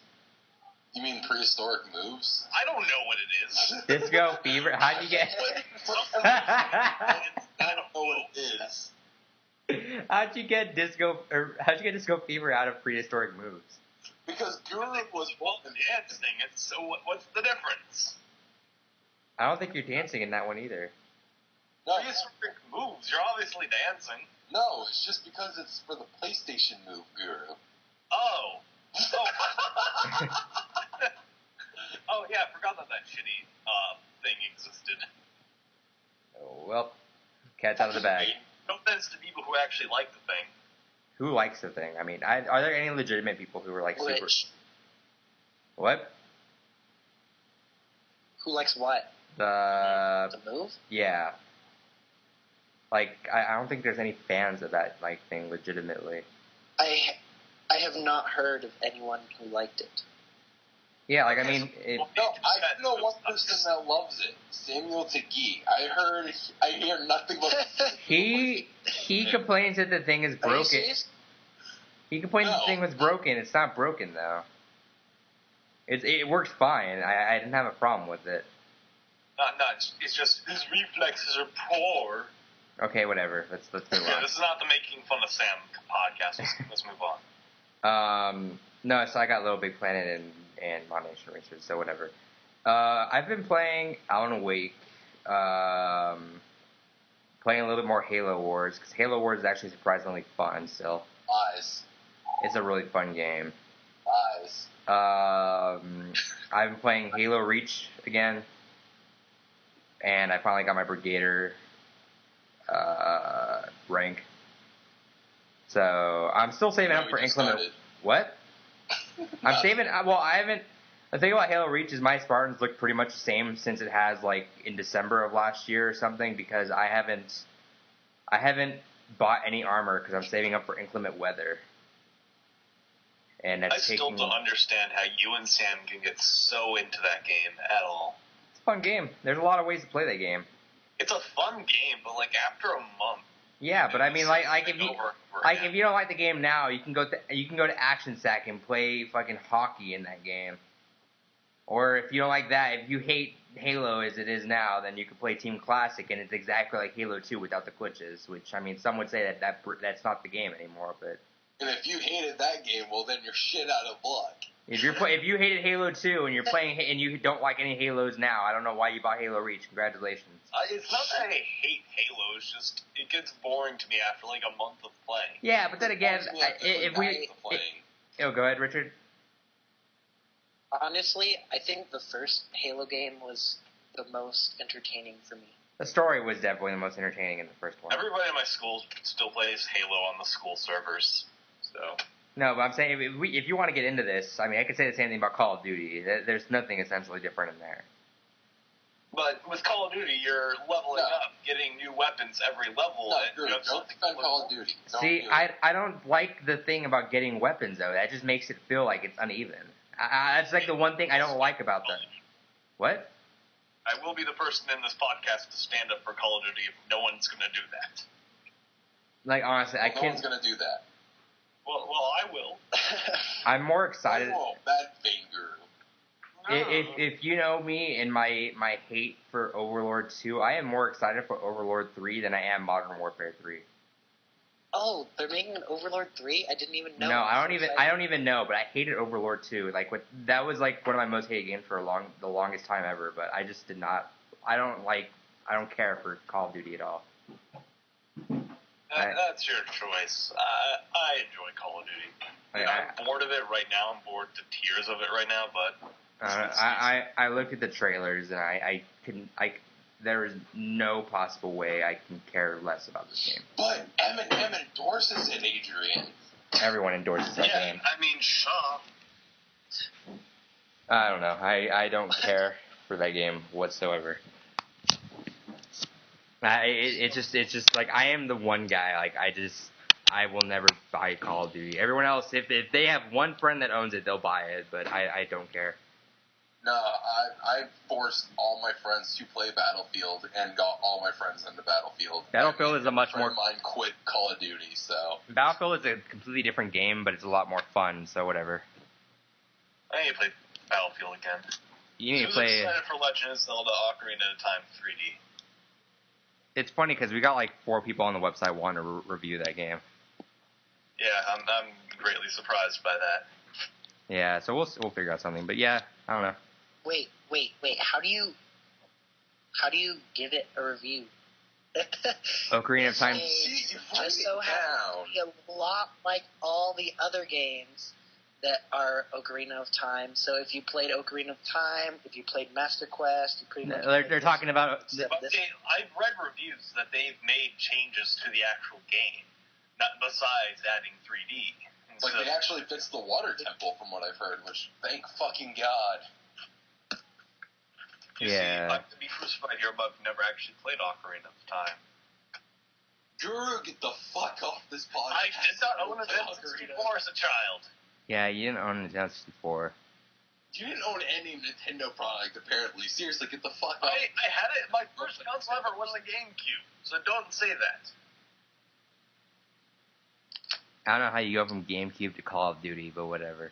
You mean Prehistoric Moves? I don't know what it is. Disco Fever? How'd you get... I don't know what it is. How'd you get Disco Fever out of Prehistoric Moves? Because Guru was dancing. So what's the difference? I don't think you're dancing in that one either. No, prehistoric moves. You're obviously dancing. No, it's just because it's for the PlayStation move, Guru. Oh. Oh yeah, I forgot that shitty thing existed. Oh, well, cat's out of the bag. No offense to people who actually like the thing. Who likes the thing? I mean, are there any legitimate people who are like super... What? Who likes what? The move? Yeah. Like, I don't think there's any fans of that like thing legitimately. I have not heard of anyone who liked it. Yeah, like I mean, I know one person that loves it, Samuel Tagee. I hear nothing but he complains that the thing is broken. He complains the thing was broken. It's not broken though. It works fine. I didn't have a problem with it. It's just his reflexes are poor. Okay, whatever. Let's move on. Yeah, this is not the making fun of Sam podcast. Let's move on. No, so I got Little Big Planet and Mod Nation Racers, so whatever. I've been playing Alan Wake, playing a little bit more Halo Wars, because Halo Wars is actually surprisingly fun still. Lies. It's a really fun game. Lies. I've been playing Halo Reach again, and I finally got my Brigader rank. So I'm still saving up for inclement. What? I'm saving. Well, I haven't. The thing about Halo Reach is my Spartans look pretty much the same since it has like in December of last year or something, because I haven't bought any armor because I'm saving up for inclement weather. And that's I still don't understand how you and Sam can get so into that game at all. It's a fun game. There's a lot of ways to play that game. It's a fun game, but like after a month. Yeah, but I mean, like if you don't like the game now, you can go to Action Sack and play fucking hockey in that game. Or if you don't like that, if you hate Halo as it is now, then you can play Team Classic, and it's exactly like Halo 2 without the glitches. Which I mean, some would say that's not the game anymore, but. And if you hated that game, well, then you're shit out of luck. If you hated Halo 2 and you're playing and you don't like any Halos now, I don't know why you bought Halo Reach. Congratulations. It's not that I hate Halo. It's just it gets boring to me after like a month of playing. Yeah, but then again, go ahead, Richard. Honestly, I think the first Halo game was the most entertaining for me. The story was definitely the most entertaining in the first one. Everybody in my school still plays Halo on the school servers, so. No, but I'm saying if you want to get into this, I mean, I could say the same thing about Call of Duty. There's nothing essentially different in there. But with Call of Duty, you're leveling up, getting new weapons every level. No, don't defend Call of Duty. See, I don't like the thing about getting weapons, though. That just makes it feel like it's uneven. That's like the one thing I don't like about that. What? I will be the person in this podcast to stand up for Call of Duty if no one's going to do that. Like, honestly, I can't... No one's going to do that. Well, I will. I'm more excited... Oh, that finger. If you know me and my hate for Overlord 2, I am more excited for Overlord 3 than I am Modern Warfare 3. Oh, they're making an Overlord 3? I didn't even know. No, I don't even know, but I hated Overlord 2. Like that was like one of my most hated games for the longest time ever, but I just did not I don't care for Call of Duty at all. That's your choice. I enjoy Call of Duty. I'm bored of it right now. I'm bored to tears of it right now, but I looked at the trailers and I couldn't there is no possible way I can care less about this game. But Eminem endorses it, Adrian. Everyone endorses that game. I mean, Shaw. I don't know. I don't care for that game whatsoever. It's just like I am the one guy. Like I will never buy Call of Duty. Everyone else, if they have one friend that owns it, they'll buy it. But I don't care. No, I forced all my friends to play Battlefield and got all my friends into Battlefield. Battlefield is a much more... mine quit Call of Duty, so... Battlefield is a completely different game, but it's a lot more fun, so whatever. I need to play Battlefield again. You need to play... I'm excited for Legend of Zelda Ocarina of Time 3D. It's funny, because we got like 4 people on the website wanting to review that game. Yeah, I'm greatly surprised by that. Yeah, so we'll figure out something. But yeah, I don't know. Wait. How do you give it a review? Ocarina of Time. Just so happens to be a lot like all the other games that are Ocarina of Time. So if you played Ocarina of Time, if you played Master Quest, you pretty much they're talking about. I've read reviews that they've made changes to the actual game, not besides adding 3D. Like they actually fixed the water temple, from what I've heard. Which thank fucking God. You see, I'm to be crucified here, but I've never actually played Ocarina of Time. Guru, get the fuck off this podcast. I did not own a Nintendo 64 as a child. Yeah, you didn't own a Nintendo 64. You didn't own any Nintendo product, apparently. Seriously, get the fuck off. I had it. My first console ever was a GameCube, so don't say that. I don't know how you go from GameCube to Call of Duty, but whatever.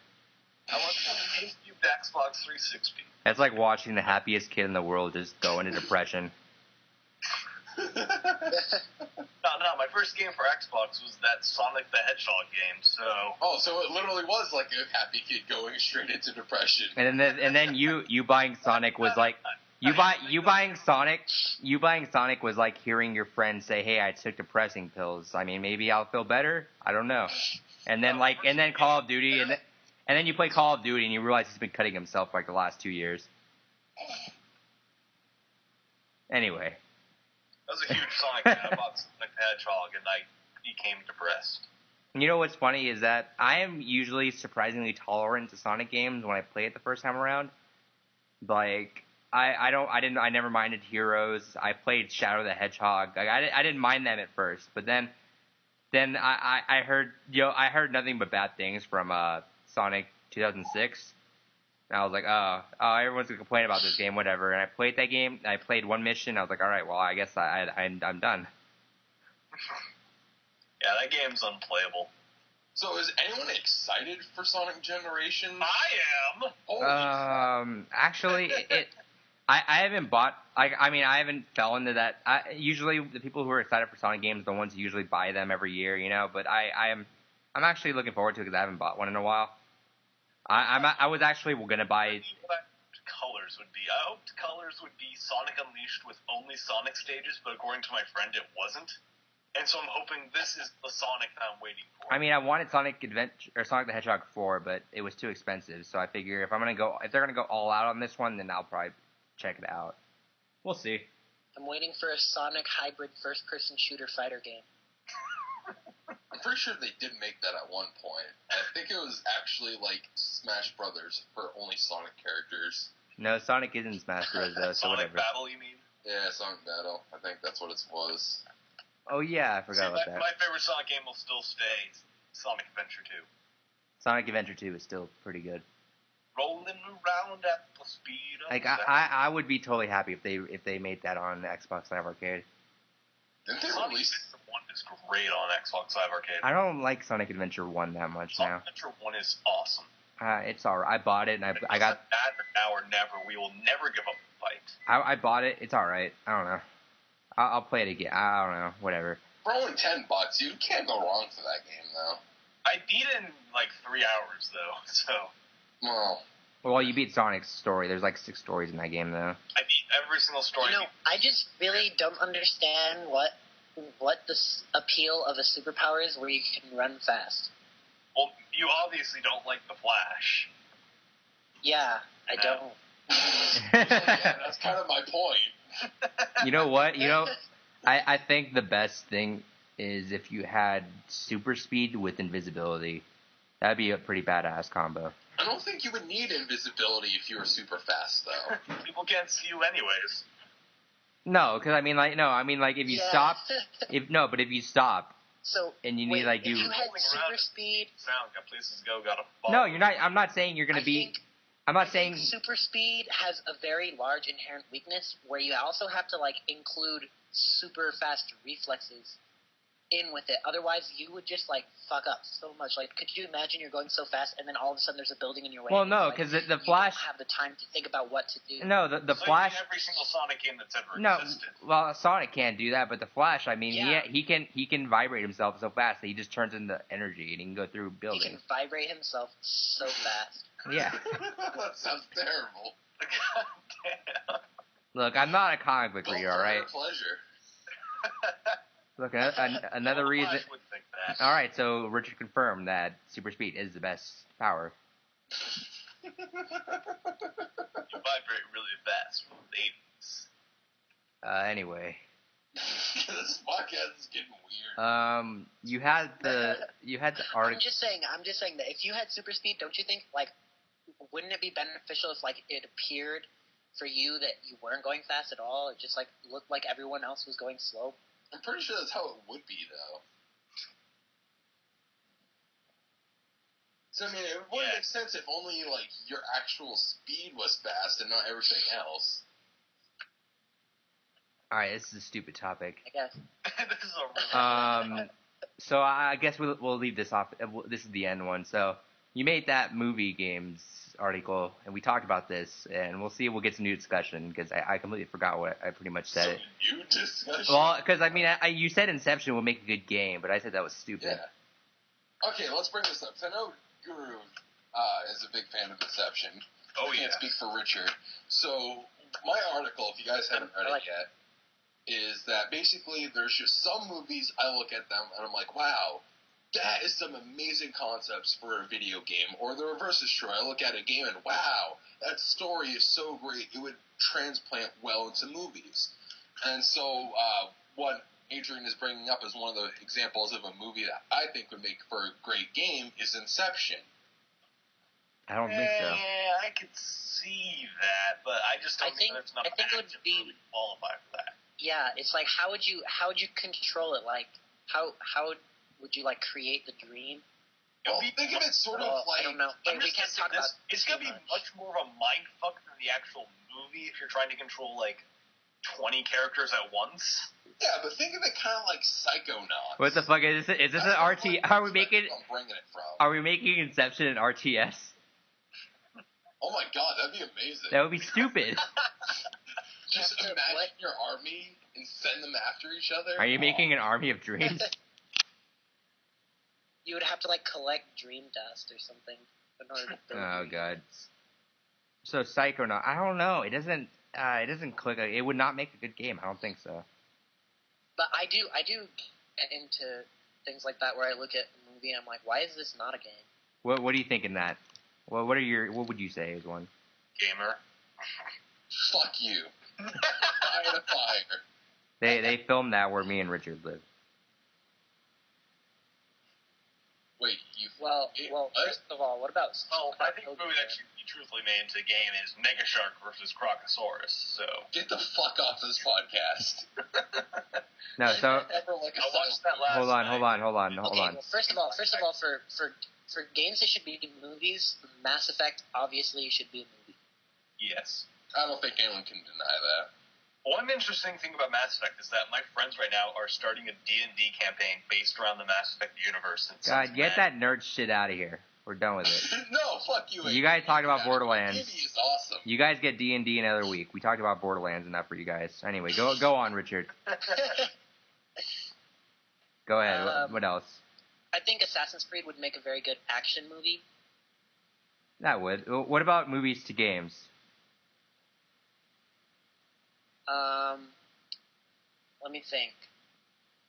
I went from GameCube to Xbox 360. That's like watching the happiest kid in the world just go into depression. No, my first game for Xbox was that Sonic the Hedgehog game, so... Oh, so it literally was like a happy kid going straight into depression. And then you buying Sonic was like... You buying Sonic was like hearing your friend say, "Hey, I took depressing pills. I mean, maybe I'll feel better. I don't know." And then Call of Duty, and then you play Call of Duty, and you realize he's been cutting himself for like the last 2 years. Anyway. That was a huge Sonic fan. I bought Sonic the Hedgehog, and I became depressed. You know what's funny is that I am usually surprisingly tolerant to Sonic games when I play it the first time around. Like, I never minded Heroes. I played Shadow the Hedgehog. Like, I didn't mind them at first, but then I heard nothing but bad things from Sonic 2006. And I was like, oh, everyone's gonna complain about this game, whatever. And I played that game. I played one mission. I was like, all right, well, I guess I'm done. Yeah, that game's unplayable. So is anyone excited for Sonic Generations? I am. Actually, I haven't bought. I haven't fell into that. Usually, the people who are excited for Sonic games are the ones who usually buy them every year, you know. But I'm actually looking forward to it because I haven't bought one in a while. I was actually gonna buy. Colors would be. I hoped Colors would be Sonic Unleashed with only Sonic stages, but according to my friend, it wasn't. And so I'm hoping this is the Sonic that I'm waiting for. I mean, I wanted Sonic the Hedgehog 4, but it was too expensive. So I figure if they're gonna go all out on this one, then I'll probably check it out. We'll see. I'm waiting for a Sonic hybrid first-person shooter fighter game. I'm pretty sure they did make that at one point. I think it was actually like Smash Brothers for only Sonic characters. No, Sonic isn't Smash Bros. Though, so Sonic whatever. Battle, you mean? Yeah, Sonic Battle. I think that's what it was. Oh yeah, I forgot about that. My favorite Sonic game will still stay Sonic Adventure 2. Sonic Adventure 2 is still pretty good. Rolling around at the speed of like sound. I would be totally happy if they made that on Xbox Live Arcade. Didn't they Sonic release? Adventure 1 is great on Xbox Live Arcade. I don't like Sonic Adventure 1 that much Sonic now. Adventure 1 is awesome. It's alright. I bought it and I got. That now or never. We will never give up the fight. I bought it. It's alright. I don't know. I'll play it again. I don't know. Whatever. For only $10, you can't go wrong for that game, though. I beat it in like 3 hours though, so. Well, you beat Sonic's story. There's like 6 stories in that game, though. I beat every single story. You know, I just really don't understand what the appeal of a superpower is where you can run fast. Well, you obviously don't like the Flash. Yeah, I don't. Yeah, that's kind of my point. You know what? I think the best thing is if you had super speed with invisibility. That'd be a pretty badass combo. I don't think you would need invisibility if you were super fast, though. People can't see you anyways. No, because if you stop, but if you stop, so and you wait, need like if you had super speed, sound got places to go, got a ball. No, you're not. I'm not saying you're gonna be. I'm not saying super speed has a very large inherent weakness where you also have to like include super fast reflexes. in with it. Otherwise, you would just like fuck up so much. Like, could you imagine you're going so fast and then all of a sudden there's a building in your way? Well, no, because the Flash. You don't have the time to think about what to do. No, the Flash. Every single Sonic game that's ever existed. Well, Sonic can't do that, but the Flash. I mean, Yeah. he can vibrate himself so fast that he just turns into energy and he can go through buildings. He can vibrate himself so fast. Yeah. That sounds terrible. God damn. Look, I'm not a comic book Well, reader, for all right. your pleasure. Look, another reason. Flash would think that. All right, so Richard confirmed that super speed is the best power. You vibrate really fast with ladies. Anyway, This podcast is getting weird. you had the article. I'm just saying that if you had super speed, don't you think like wouldn't it be beneficial if like it appeared for you that you weren't going fast at all? It just like looked like everyone else was going slow. I'm pretty sure that's how it would be, though. So, I mean, it wouldn't make sense if only, like, your actual speed was fast and not everything else. Alright, this is a stupid topic. I guess. This is a really So I guess we'll leave this off. This is the end one. So you made that movie games article, and we talked about this, and we'll see if we'll get some new discussion, because I completely forgot what I pretty much said. Some new discussion? Well, because, I mean, you said Inception will make a good game, but I said that was stupid. Yeah. Okay, let's bring this up. So I know Guru is a big fan of Inception. Oh, I can't speak for Richard. So my article, if you guys haven't read it yet, is that basically there's just some movies, I look at them, and I'm like, wow, that is some amazing concepts for a video game. Or the reverse is true. I look at a game and, wow, that story is so great, it would transplant well into movies. And so what Adrian is bringing up as one of the examples of a movie that I think would make for a great game is Inception. I don't think so. Yeah, I could see that, but I just don't think there's enough it would to be really qualify for that. Yeah, it's like how would you control it? Like how would you like create the dream? Well, think of it sort of like... I don't know. We can't talk about it's going to be much more of a mindfuck than the actual movie if you're trying to control, like, 20 characters at once. Yeah, but think of it kind of like Psychonauts. What the fuck is this? Is this an RT? Are we making? I'm bringing it from. Are we making Inception an RTS? Oh my god, that'd be amazing. That would be stupid. Just imagine your army and send them after each other. Are you making an army of dreams? You would have to like collect dream dust or something in order to build Oh dreams. god. So Psychonaut, I don't know. It doesn't click. It would not make a good game. I don't think so. But I do get into things like that where I look at a movie and I'm like, why is this not a game? What do you think in that? What would you say is one? Gamer. Fuck you. Fire to fire. They filmed that where me and Richard live. Wait, you... Well, first of all, what about... Well, I think the movie that should be truthfully made into a game is Mega Shark versus Crocosaurus, so... Get the fuck off this podcast. No, so... Ever like a I watched that last Hold on. Okay, well, first of all, for games that should be movies, Mass Effect obviously should be a movie. Yes. I don't think anyone can deny that. One interesting thing about Mass Effect is that my friends right now are starting a D&D campaign based around the Mass Effect universe. God, get that nerd shit out of here. We're done with it. No, fuck you. You guys talked about Borderlands. D&D is awesome. You guys get D&D another week. We talked about Borderlands enough for you guys. Anyway, go on, Richard. Go ahead. What else? I think Assassin's Creed would make a very good action movie. That would. What about movies to games? Let me think.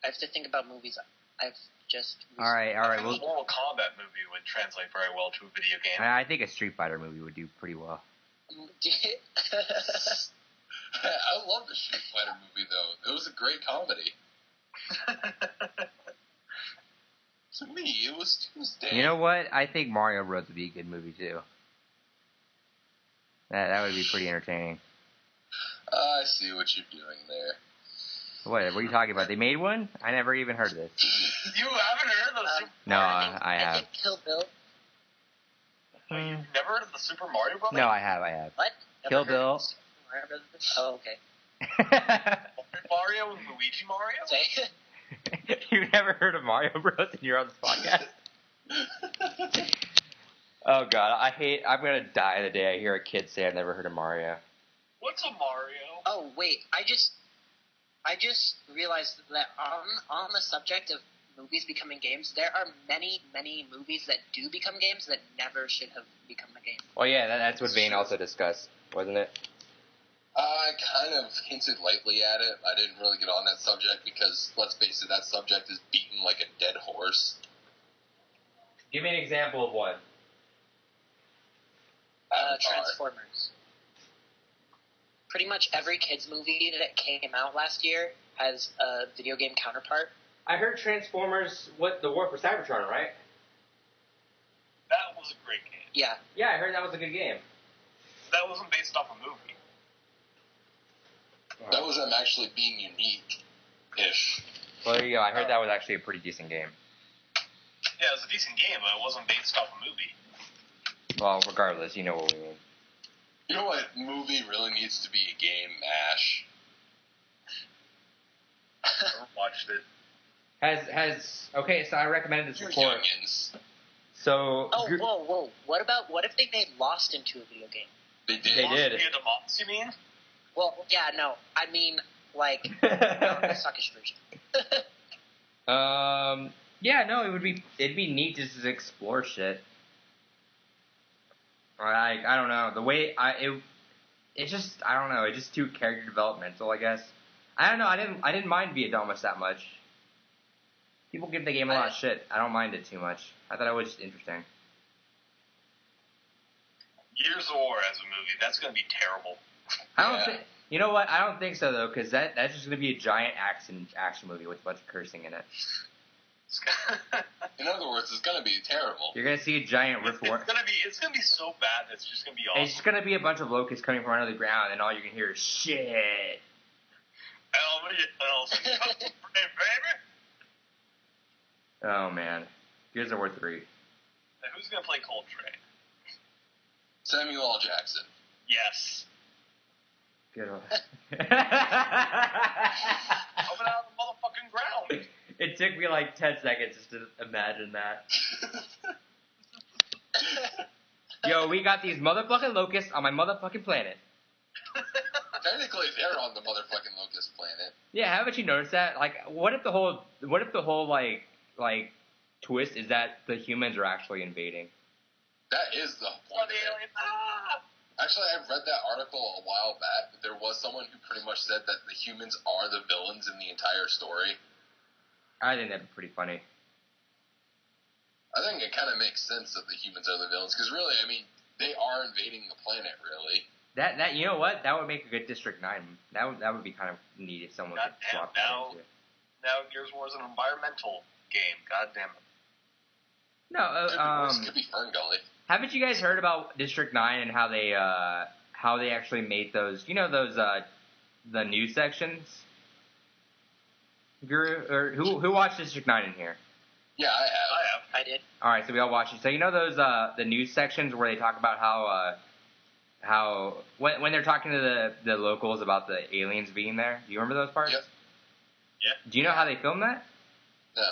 I have to think about movies I've just... All right. A Mortal Kombat movie would translate very well to a video game. I think a Street Fighter movie would do pretty well. I love the Street Fighter movie, though. It was a great comedy. To me, it was Tuesday. You know what? I think Mario Bros. Would be a good movie, too. That would be pretty entertaining. I see what you're doing there. What are you talking about? They made one? I never even heard of this. You haven't heard of the Super No, Mario? I have. I think Kill Bill. You've never heard of the Super Mario Brothers? No, I have. What? Kill Never heard Bill. of Super Mario Brothers? Oh, okay. Mario and Luigi Mario? Say- You've never heard of Mario Bros. And you're on this podcast? Oh god, I'm gonna die the day I hear a kid say I've never heard of Mario. What's a Mario? Oh wait, I just realized that on the subject of movies becoming games, there are many movies that do become games that never should have become a game. Well, yeah, that's what Vane also discussed, wasn't it? I kind of hinted lightly at it. I didn't really get on that subject because, let's face it, that subject is beaten like a dead horse. Give me an example of one. Transformers. Pretty much every kids movie that came out last year has a video game counterpart. I heard Transformers, The War for Cybertron, right? That was a great game. Yeah. Yeah, I heard that was a good game. That wasn't based off a movie. That was them actually being unique-ish. Well, there you go. I heard that was actually a pretty decent game. Yeah, it was a decent game, but it wasn't based off a movie. Well, regardless, you know what we mean. You know what movie really needs to be a game, Ash? Never watched it. Okay, so I recommended this You're before. youngins. So. Whoa. What if they made Lost into a video game? They did. They did. Via the Moss, you mean? Well, yeah, no. I mean, like, the suckish version. Yeah, no, it'd be neat just to explore shit. I don't know, the way it's just too character developmental, I guess. I don't know, I didn't mind Viadamas that much. People give the game a lot of shit. I don't mind it too much. I thought it was just interesting. Gears of War as a movie, that's gonna be terrible. I don't think. You know what? I don't think so though, because that's just gonna be a giant action movie with a bunch of cursing in it. In other words, it's gonna be terrible. You're gonna see a giant rift war. It's gonna be so bad. It's just gonna be awesome. It's just gonna be a bunch of locusts coming from under the ground, and all you can hear is shit. Baby. Oh man, Gears of War 3. Now, who's gonna play Coltrane? Samuel L. Jackson. Yes. Good one. Coming out of the motherfucking ground. It took me like 10 seconds just to imagine that. Yo, we got these motherfucking locusts on my motherfucking planet. Technically, they're on the motherfucking locust planet. Yeah, haven't you noticed that? Like, what if the whole like twist is that the humans are actually invading? That is the point. Actually, I read that article a while back. There was someone who pretty much said that the humans are the villains in the entire story. I think that'd be pretty funny. I think it kind of makes sense that the humans are the villains, because really, I mean, they are invading the planet, really. That you know what? That would make a good District 9. That would be kind of neat if someone could swap that into it. Now Gears of War is an environmental game. God damn it. No, could be Fern Gully. Haven't you guys heard about District 9 and how they actually made those? You know those the news sections. Who watched District 9 in here? Yeah, I have. I did. All right, so we all watched it. So you know those the news sections where they talk about how when they're talking to the locals about the aliens being there. Do you remember those parts? Yep. Yeah. Do you know how they filmed that? No.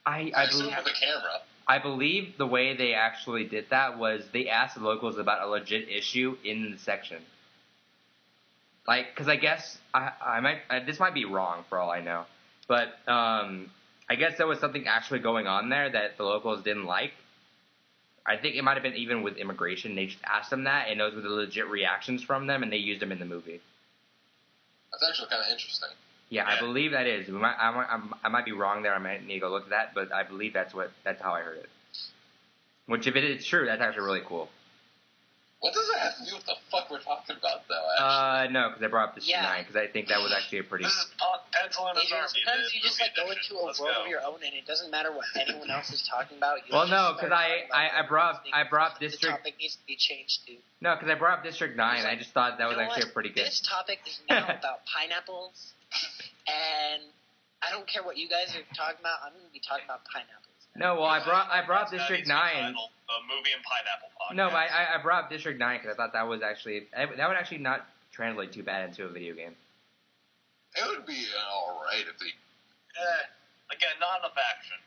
I assume with a camera. I believe the way they actually did that was they asked the locals about a legit issue in the section. Like, because I guess this might be wrong for all I know, but I guess there was something actually going on there that the locals didn't like. I think it might have been even with immigration. They just asked them that, and those were the legit reactions from them, and they used them in the movie. That's actually kind of interesting. Yeah, I believe that is. I might be wrong there. I might need to go look at that, but I believe that's how I heard it. Which, if it is true, that's actually really cool. What does it have to do with the fuck we're talking about, though, actually? No, because I brought up District 9, because I think that was actually a pretty... This is Palutena. Sometimes you just go into a world of your own, and it doesn't matter what anyone else is talking about. Well, no, because I brought District... The topic needs to be changed to... No, because I brought up District 9, and I just thought that was actually a pretty good... This topic is now about pineapples, and I don't care what you guys are talking about. I'm going to be talking about pineapples. No, well, I brought District 9... The movie and pineapple podcast. No, but I brought up District 9 because I thought that was actually... That would actually not translate too bad into a video game. It would be alright if they Again, not enough action.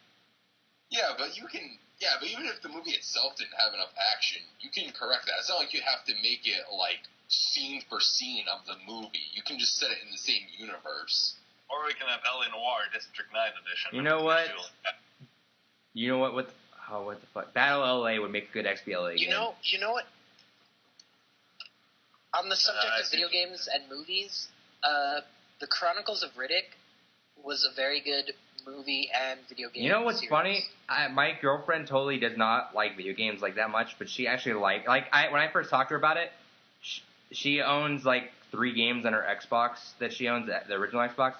Yeah, but even if the movie itself didn't have enough action, you can correct that. It's not like you have to make it like scene for scene of the movie. You can just set it in the same universe. Or we can have LA Noire District 9 edition. You know what? You know what? What the fuck? Battle LA would make a good XBLA game. You know what? On the subject of video games and movies, The Chronicles of Riddick was a very good movie and video game. You know what's series. funny? My girlfriend totally does not like video games like that much, but she actually when I first talked to her about it, she owns like 3 games on her Xbox that she owns, the original Xbox.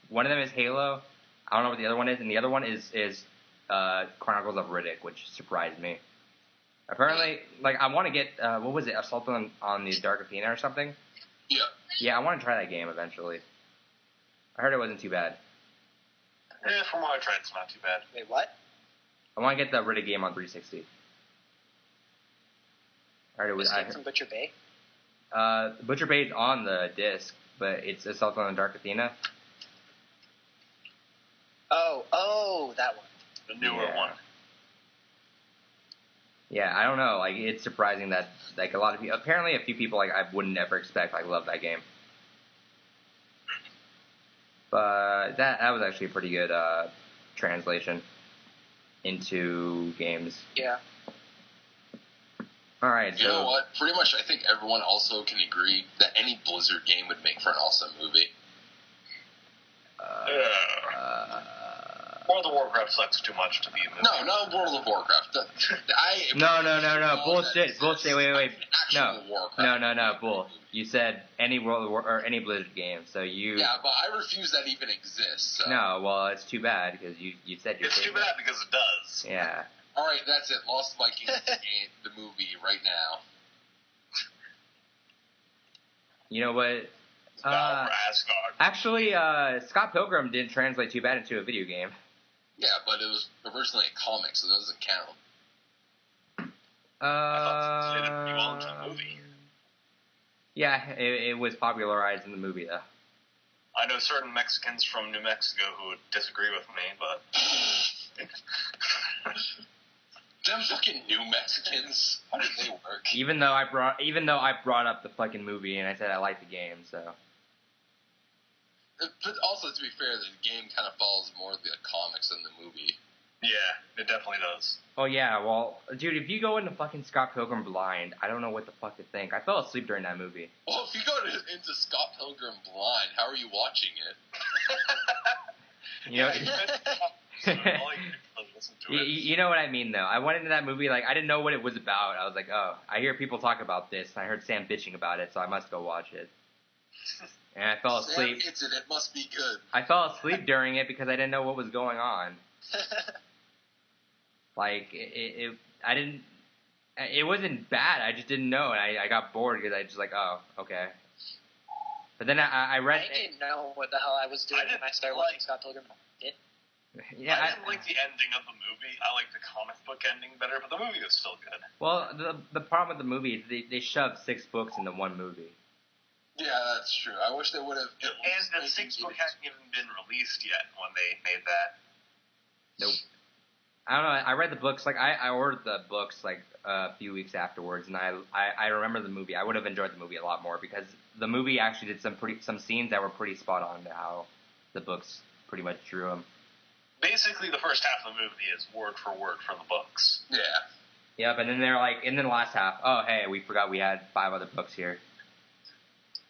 One of them is Halo. I don't know what the other one is, and the other one is Chronicles of Riddick, which surprised me. Apparently, like, I want to get, what was it, Assault on the Dark Athena or something? Yeah. Yeah, I want to try that game eventually. I heard it wasn't too bad. Yeah, from what I tried, it's not too bad. Wait, what? I want to get the Riddick game on 360. I heard it was... from Butcher Bay? Butcher Bay's on the disc, but it's Assault on the Dark Athena. Oh, that one. The newer one. Yeah, I don't know. Like, it's surprising that, like, a lot of people... Apparently, a few people, like, I wouldn't ever expect, like, love that game. But that was actually a pretty good translation into games. Yeah. All right, You know what? Pretty much, I think everyone also can agree that any Blizzard game would make for an awesome movie. World of Warcraft sucks too much to be a movie. No, not World of Warcraft. No. Bullshit. Wait. No. Warcraft. No. Bull. You said any World of War or any Blizzard game, so you. Yeah, but I refuse that even exists. So. No, well, it's too bad because you said you're. It's too bad because it does. Yeah. All right, that's it. Lost Vikings the movie right now. You know what? Asgard. Actually, Scott Pilgrim didn't translate too bad into a video game. Yeah, but it was originally a comic, so that doesn't count. I thought it did pretty well into the movie. Yeah, it was popularized in the movie, though. I know certain Mexicans from New Mexico who would disagree with me, but... Them fucking New Mexicans. How did they work? Even though I brought up the fucking movie and I said I liked the game, so... But also, to be fair, the game kind of follows more the comics than the movie. Yeah, it definitely does. Oh yeah, well, dude, if you go into fucking Scott Pilgrim blind, I don't know what the fuck to think. I fell asleep during that movie. Well, if you go into Scott Pilgrim blind, how are you watching it? You know, you know what I mean, though. I went into that movie like I didn't know what it was about. I was like, oh, I hear people talk about this, and I heard Sam bitching about it, so I must go watch it. And I fell asleep. Sam, it must be good. I fell asleep during it because I didn't know what was going on. Like, I didn't, it wasn't bad, I just didn't know, and I got bored because I just like, oh, okay. But then I read... I didn't know what the hell I was doing when I started watching Scott Pilgrim. Yeah, I didn't like the ending of the movie. I liked the comic book ending better, but the movie was still good. Well, the problem with the movie is they shoved 6 books into one movie. Yeah, that's true. I wish they would have... And the 6th book hadn't even been released yet when they made that. Nope. I don't know. I read the books. Like I ordered the books like a few weeks afterwards, and I remember the movie. I would have enjoyed the movie a lot more because the movie actually did some scenes that were pretty spot on to how the books pretty much drew them. Basically, the first half of the movie is word for word from the books. Yeah. Yep, and then they're like, and then the last half, oh hey, we forgot we had 5 other books here.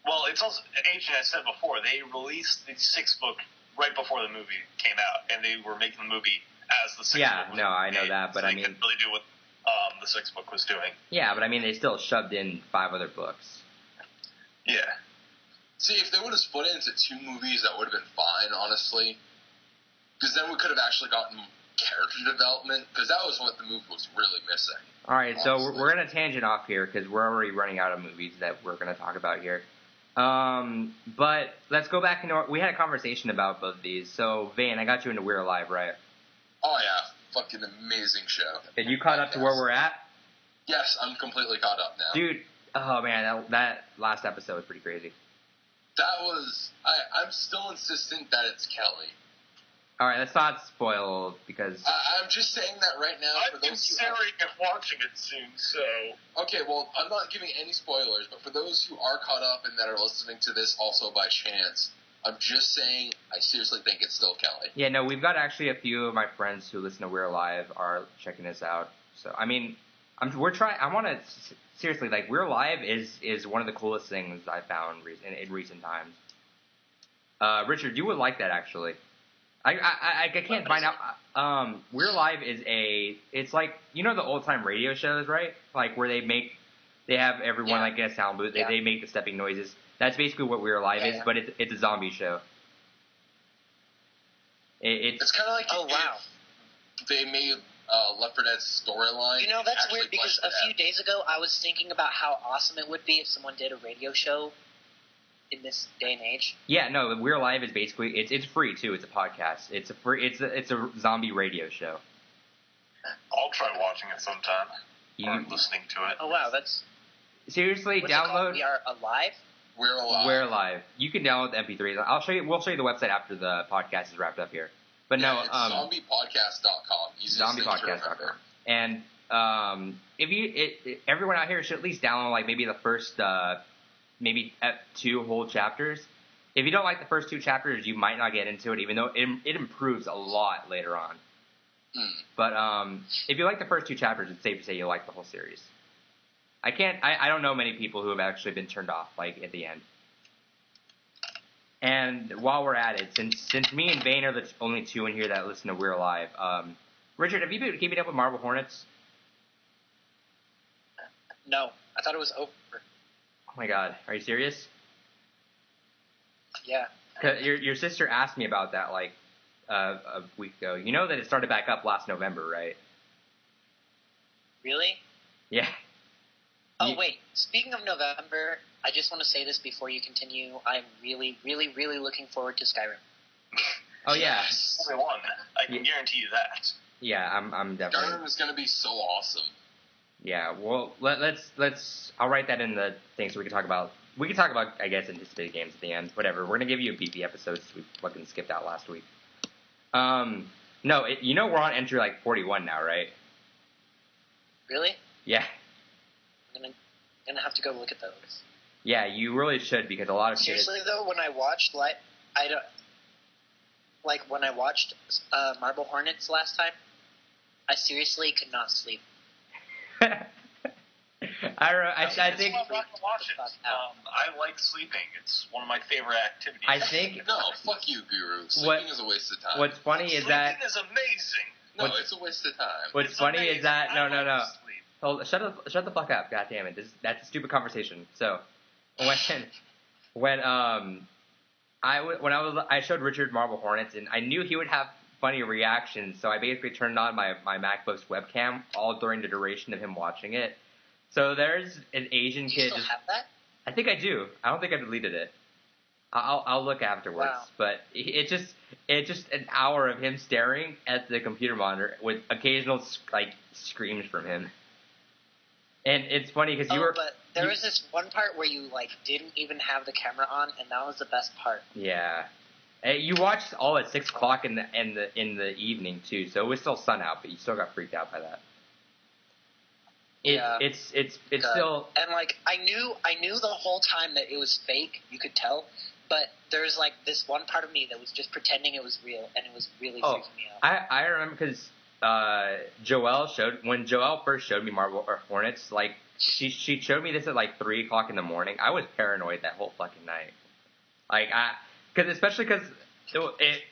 Well, it's also, Adrian has said before, they released the 6th book right before the movie came out, and they were making the movie as the 6th book was no, I know made, that, but so I they mean... couldn't really do what the 6th book was doing. Yeah, but I mean, they still shoved in 5 other books. Yeah. See, if they would have split it into 2 movies, that would have been fine, honestly. Because then we could have actually gotten character development, because that was what the movie was really missing. Alright, so we're going to tangent off here, because we're already running out of movies that we're going to talk about here. But let's go back into we had a conversation about both of these. So, Vane, I got you into We're Alive, right? Oh, yeah. Fucking amazing show. And you caught up to where we're at? Yes, I'm completely caught up now. Dude, oh man, that last episode was pretty crazy. That was... I'm still insistent that it's Kelly. All right, let's not spoil because I'm just saying that right now. I'm considering watching it soon, so... Okay, well, I'm not giving any spoilers, but for those who are caught up and that are listening to this also by chance, I'm just saying I seriously think it's still Kelly. Yeah, no, we've got actually a few of my friends who listen to We're Alive are checking this out. So, I mean, we're trying. I want to seriously, like, We're Alive is one of the coolest things I found in recent times. Richard, you would like that actually. I can't find out. We're Alive is it's like, you know, the old time radio shows, right? Like where they have everyone like in a sound booth. They make the stepping noises. That's basically what We're Alive is, but it's a zombie show. It's kind of like they made Left 4 Dead's storyline. You know, that's weird because a few days ago I was thinking about how awesome it would be if someone did a radio show in this day and age. Yeah, no, We're Alive is basically it's free too. It's a podcast. It's a zombie radio show. I'll try watching it sometime. Or listening to it. Oh wow, that's seriously download. We Are Alive. We're Alive. We're Alive. You can download the MP3s. I'll show you. We'll show you the website after the podcast is wrapped up here. But no, it's zombiepodcast.com. Zombiepodcast.com. And everyone out here should at least download like maybe the first maybe 2 whole chapters. If you don't like the first 2 chapters, you might not get into it, even though it improves a lot later on. But if you like the first 2 chapters, it's safe to say you like the whole series. I don't know many people who have actually been turned off like at the end. And while we're at it, since me and Vane are the only 2 in here that listen to We're Alive, Richard, have you been keeping up with Marble Hornets? No, I thought it was over. Oh my God, are you serious? Yeah. Your sister asked me about that like a week ago. You know that it started back up last November, right? Really? Yeah. Oh, wait. Speaking of November, I just want to say this before you continue. I'm really, really, really looking forward to Skyrim. Oh, yeah. Only one. I can guarantee you that. Yeah, I'm definitely... Skyrim is going to be so awesome. Yeah, well, let's... I'll write that in the thing so we can talk about... We can talk about, I guess, anticipated games at the end. Whatever. We're going to give you a beefy episode since we fucking skipped out last week. No, you know we're on entry, like, 41 now, right? Really? Yeah. I'm gonna have to go look at those. Yeah, you really should, because a lot of seriously though, when I watched when I watched Marble Hornets last time, I seriously could not sleep. I think watch it. I like sleeping. It's one of my favorite activities. I think no, fuck you, Guru. Sleeping is a waste of time. What's funny is that sleeping is amazing. No, it's a waste of time. What's funny is that no. Hold, shut the fuck up. God damn it. That's a stupid conversation. So when I showed Richard Marble Hornets and I knew he would have funny reactions, so I basically turned on my MacBook's webcam all during the duration of him watching it. So there's an Asian kid. You still have that? I think I do. I don't think I deleted it. I'll look afterwards. Wow. But it's just an hour of him staring at the computer monitor with occasional like screams from him. And it's funny because but there was this one part where you like didn't even have the camera on, and that was the best part. Yeah, you watched all at 6 o'clock in the evening too, so it was still sun out, but you still got freaked out by that. It's still, and like I knew the whole time that it was fake. You could tell, but there's like this one part of me that was just pretending it was real, and it was really freaking me out. I remember because when Joelle first showed me Marble Hornets, like she showed me this at like 3 o'clock in the morning. I was paranoid that whole fucking night. Like especially because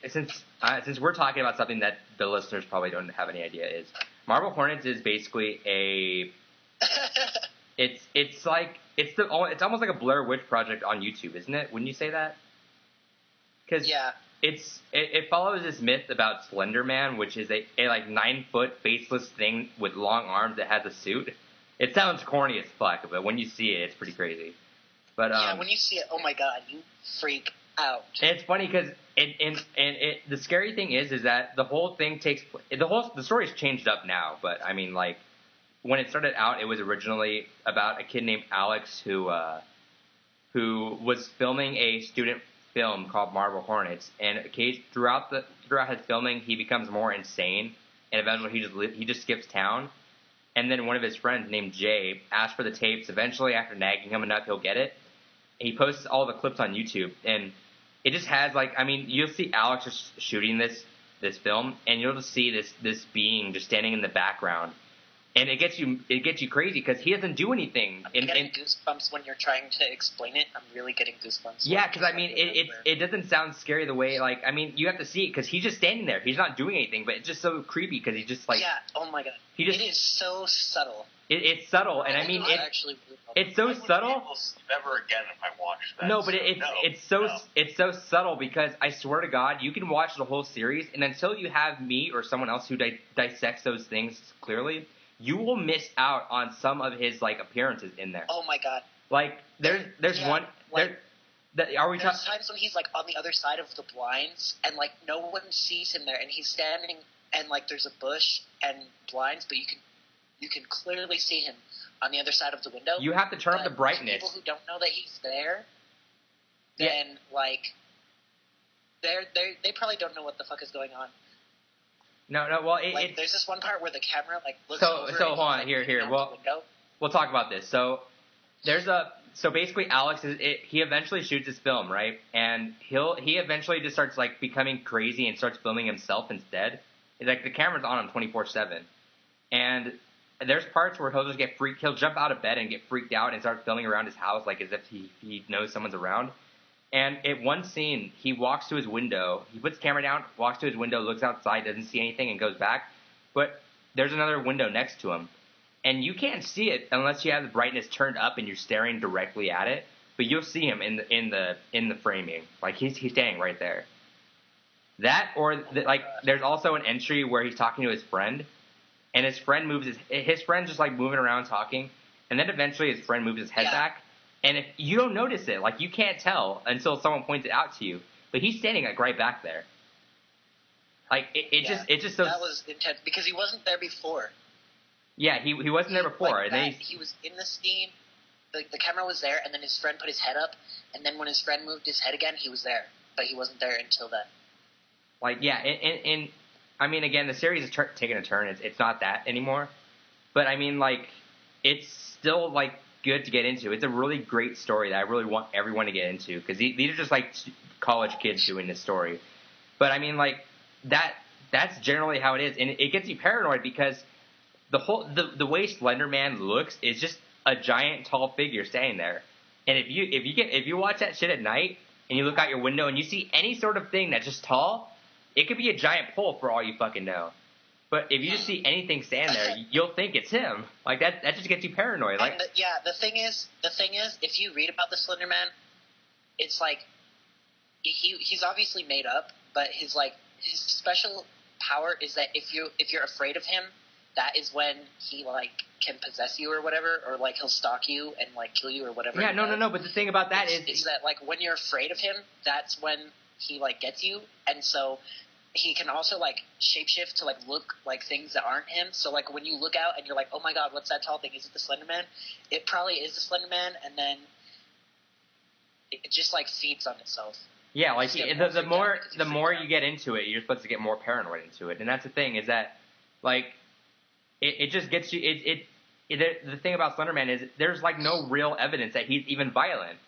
since we're talking about something that the listeners probably don't have any idea is Marble Hornets is basically it's almost like a Blair Witch Project on YouTube, isn't it? Wouldn't you say that? Because it follows this myth about Slender Man, which is a like 9-foot faceless thing with long arms that has a suit. It sounds corny as fuck, but when you see it, it's pretty crazy. But when you see it, oh my god, you freak out. And it's funny because the scary thing is that the whole thing the story's changed up now, but I mean like when it started out, it was originally about a kid named Alex who was filming a student film called Marble Hornets, and throughout throughout his filming, he becomes more insane, and eventually he just skips town. And then one of his friends named Jay asks for the tapes. Eventually, after nagging him enough, he'll get it. He posts all the clips on YouTube, and it just has you'll see Alex just shooting this film, and you'll just see this being just standing in the background. And it gets you crazy because he doesn't do anything. I'm getting goosebumps when you're trying to explain it. I'm really getting goosebumps. Yeah, because it doesn't sound scary the way you have to see it because he's just standing there. He's not doing anything, but it's just so creepy because he's just like. Yeah. Oh my god. It is so subtle. It's subtle, and it's so subtle. Ever again if I watch that. No, but it's so subtle because I swear to God, you can watch the whole series, and until you have me or someone else who dissects those things clearly, you will miss out on some of his appearances in there. Oh my god! There's one. Are we? There's times when he's on the other side of the blinds, and no one sees him there, and he's standing, and there's a bush and blinds, but you can clearly see him on the other side of the window. You have to turn up the brightness. People who don't know that he's there, then they probably don't know what the fuck is going on. No. Well, there's this one part where the camera looks over. So hold on, here. We'll talk about this. So basically Alex he eventually shoots his film, right? And he eventually just starts becoming crazy and starts filming himself instead. The camera's on him 24/7, and there's parts where he'll just get freaked. He'll jump out of bed and get freaked out and start filming around his house as if he knows someone's around. And in one scene, he walks to his window. He puts the camera down, walks to his window, looks outside, doesn't see anything, and goes back. But there's another window next to him, and you can't see it unless you have the brightness turned up and you're staring directly at it. But you'll see him in the framing, he's standing right there. That there's also an entry where he's talking to his friend, and his friend moves his friend's just moving around talking, and then eventually his friend moves his head back. And if you don't notice it, you can't tell until someone points it out to you. But he's standing right back there. It's just so. That was intense because he wasn't there before. Yeah, he wasn't there before. And then he was in the scene. The camera was there, and then his friend put his head up, and then when his friend moved his head again, he was there, but he wasn't there until then. Again, the series is taking a turn. It's not that anymore. But it's still good to get into. It's a really great story that I really want everyone to get into because these are just college kids doing this story. But that's generally how it is, and it gets you paranoid because the way Slender Man looks is just a giant tall figure standing there. And if you watch that shit at night and you look out your window and you see any sort of thing that's just tall, it could be a giant pole for all you fucking know. But if you just see anything stand there, you'll think it's him. That just gets you paranoid. The thing is, if you read about the Slender Man, it's he's obviously made up, but his special power is that if you're afraid of him, that is when he can possess you or whatever, or he'll stalk you and kill you or whatever. Yeah, no. But the thing about that is that when you're afraid of him, that's when he gets you, and so. He can also shapeshift to look like things that aren't him. So when you look out and you're oh my god, what's that tall thing? Is it the Slender Man? It probably is the Slender Man, and then it just feeds on itself. Yeah, the more you get into it, you're supposed to get more paranoid into it, and that's the thing is that it just gets you. The thing about Slender Man is there's no real evidence that he's even violent.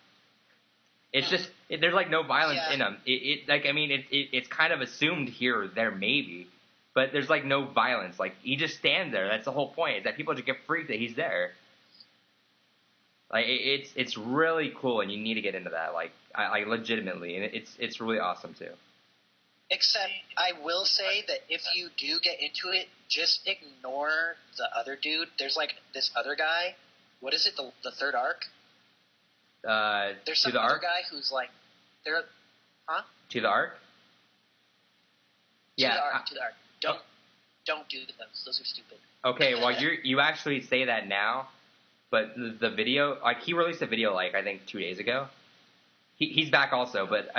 It's just there's no violence in him. It's kind of assumed here or there maybe, but there's no violence. He just stands there. That's the whole point. Is that people just get freaked that he's there. It's really cool, and you need to get into that. Legitimately, and it's really awesome too. Except I will say that if you do get into it, just ignore the other dude. There's this other guy. What is it? The third arc. There's some other guy who's To the Ark? To the Ark. Don't do those. Those are stupid. Okay, well you actually say that now, but the video, he released a video I think 2 days ago. He's back also, but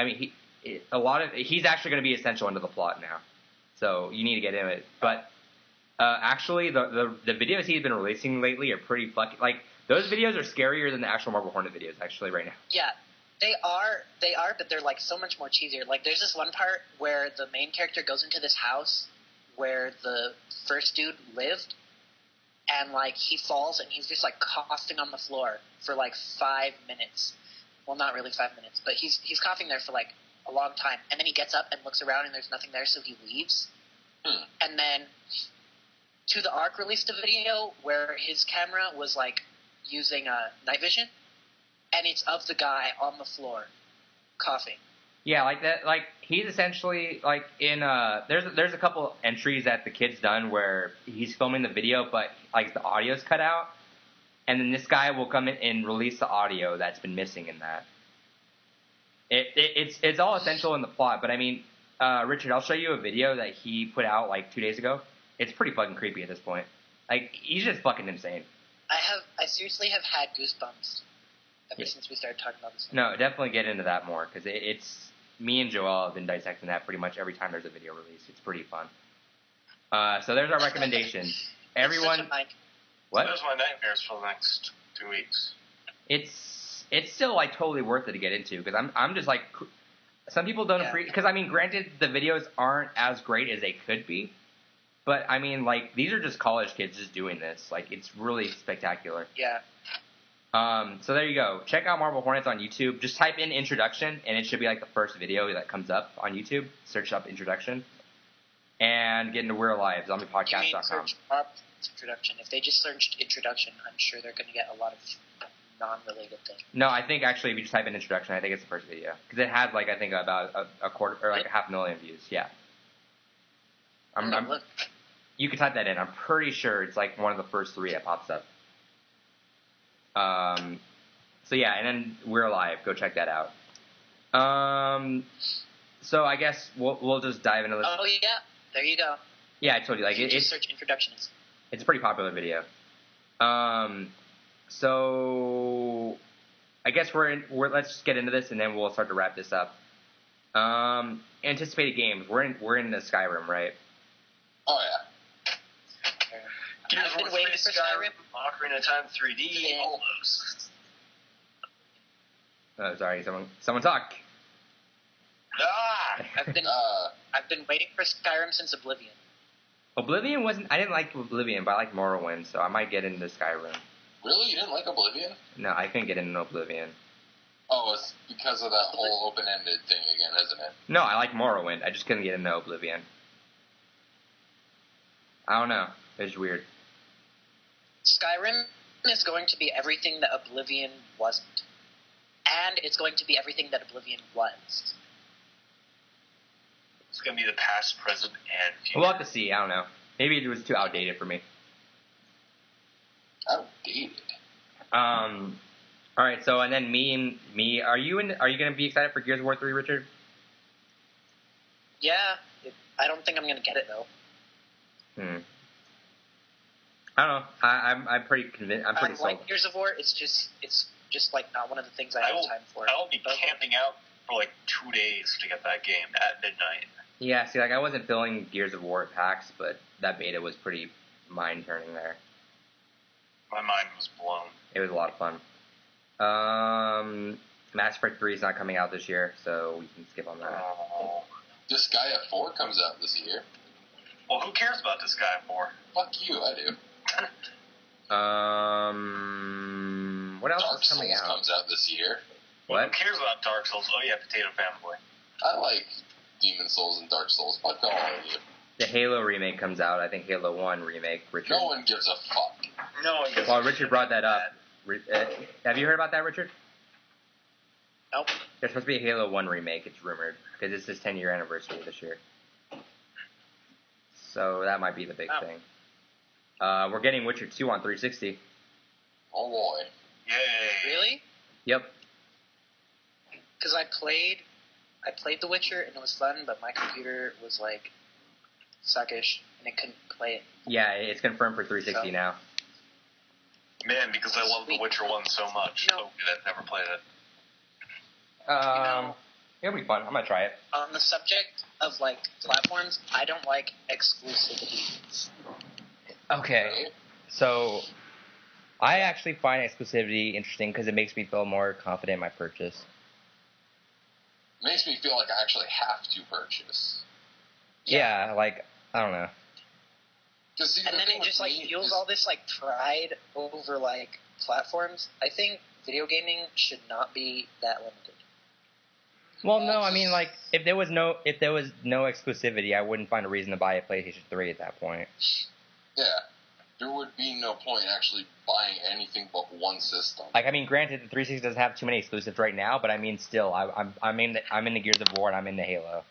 he's actually going to be essential into the plot now, so you need to get into it. But actually, the videos he's been releasing lately are pretty fucking those videos are scarier than the actual Marble Hornet videos, actually, right now. Yeah, They are, but they're like so much more cheesier. Like there's this one part where the main character goes into this house where the first dude lived, and like he falls and he's just like coughing on the floor for like 5 minutes. Well, not really 5 minutes, but he's coughing there for like a long time, and then he gets up and looks around and there's nothing there, so he leaves. And then To the Ark released a video where his camera was like using night vision, and it's of the guy on the floor coughing. Yeah, like that. Like he's essentially like in there's a couple entries that the kid's done where he's filming the video, but like the audio's cut out, and then this guy will come in and release the audio that's been missing in that. It's all essential in the plot, but I mean, Richard, I'll show you a video that he put out like 2 days ago. It's pretty fucking creepy at this point. Like he's just fucking insane. I seriously have had goosebumps ever since we started talking about this. No, definitely get into that more, because it's me and Joel have been dissecting that pretty much every time there's a video release. It's pretty fun. So there's our recommendation. Everyone, what? Those are my nightmares for the next 2 weeks. It's still like totally worth it to get into, because I'm just like, some people don't appreciate, because I mean, granted the videos aren't as great as they could be, but I mean like these are just college kids just doing this. Like it's really spectacular. Yeah. So there you go. Check out Marble Hornets on YouTube. Just type in introduction, and it should be like the first video that comes up on YouTube. Search up introduction, and get into We're Alive, ZombiePodcast.com. You mean search up introduction? If they just searched introduction, I'm sure they're going to get a lot of non-related things. No, I think actually if you just type in introduction, I think it's the first video, because it has like I think about a quarter or like 500,000 views. Yeah. You can type that in. I'm pretty sure it's like one of the first 3 that pops up. So yeah, and then We're Alive. Go check that out. So I guess we'll just dive into this. Oh yeah, there you go. Yeah, I told you. Like just search introductions. It's a pretty popular video. So I guess let's just get into this, and then we'll start to wrap this up. Anticipated games. We're in the Skyrim, right? Oh yeah. I've been waiting for Skyrim. Ocarina of Time 3D, all those. Oh, sorry, someone talk. I've been waiting for Skyrim since Oblivion. Oblivion wasn't. I didn't like Oblivion, but I like Morrowind, so I might get into Skyrim. Really? You didn't like Oblivion? No, I couldn't get into Oblivion. Oh, it's because of that whole open-ended thing again, isn't it? No, I like Morrowind. I just couldn't get into Oblivion. I don't know. It's weird. Skyrim is going to be everything that Oblivion wasn't. And it's going to be everything that Oblivion was. It's going to be the past, present, and future. We'll have to see. I don't know. Maybe it was too outdated for me. Outdated? All right, so and then me, are you going to be excited for Gears of War 3, Richard? Yeah. I don't think I'm going to get it, though. I don't know. I'm pretty convinced. I'm pretty sold. Like Gears of War, it's just like not one of the things I have time for. I'll be camping out for like 2 days to get that game at midnight. Yeah, see, like I wasn't filling Gears of War packs, but that beta was pretty mind-turning there. My mind was blown. It was a lot of fun. Mass Effect 3 is not coming out this year, so we can skip on that. Disgaea 4 comes out this year. Well, who cares about Disgaea 4? Fuck you, I do. What else Dark is coming Souls out? Comes out this year. What? Who cares about Dark Souls? Oh yeah, Potato Fanboy. I like Demon Souls and Dark Souls. Fuck all of you. The Halo remake comes out. I think Halo 1 remake. Richard. No one gives a fuck. No one gives Well, Richard brought that up. Have you heard about that, Richard? Nope. There's supposed to be a Halo 1 remake, it's rumored, because it's his 10-year anniversary this year. So that might be the big thing. We're getting Witcher 2 on 360. Oh boy. Yay. Really? Yep. Because I played The Witcher and it was fun, but my computer was like suckish and it couldn't play it. Yeah, it's confirmed for 360 now. Man, because I love The Witcher 1 so much. No. So good, I've never played it. It'll be fun. I'm gonna try it. On the subject of like platforms, I don't like exclusivity. Okay, so I actually find exclusivity interesting because it makes me feel more confident in my purchase. makes me feel like I actually have to purchase. Yeah, like, I don't know. And then it just, like, fuels all this, like, pride over, like, platforms. I think video gaming should not be that limited. Well, no, I mean, like, if there was no exclusivity, I wouldn't find a reason to buy a PlayStation 3 at that point. Yeah. There would be no point actually buying anything but one system. Like, I mean, granted, the 360 doesn't have too many exclusives right now, but I mean, still, I'm in the Gears of War and I'm in the Halo.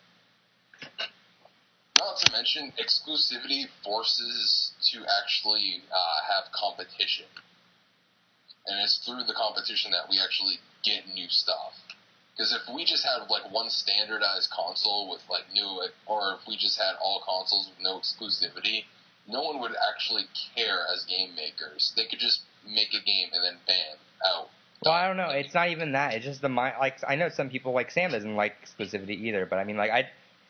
Not to mention, exclusivity forces to actually have competition. And it's through the competition that we actually get new stuff. Because if we just had, like, one standardized console with, like, or if we just had all consoles with no exclusivity, no one would actually care as game makers. They could just make a game and then bam, out. Well, I don't know. It's not even that. It's just like, I know some people, like, Sam doesn't like exclusivity either, but I mean, like,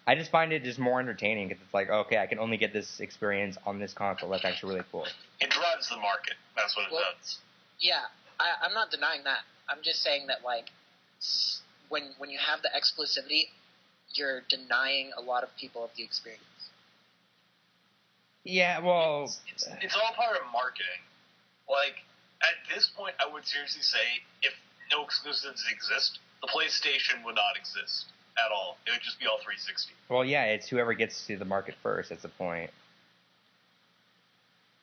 I just find it just more entertaining because it's like, okay, I can only get this experience on this console. That's actually really cool. It drives the market. That's what it does. Yeah, I'm not denying that. I'm just saying that, like, when you have the exclusivity, you're denying a lot of people of the experience. Yeah, well... It's all part of marketing. Like, at this point, I would seriously say, if no exclusives exist, the PlayStation would not exist at all. It would just be all 360. Well, yeah, it's whoever gets to the market first. That's the point.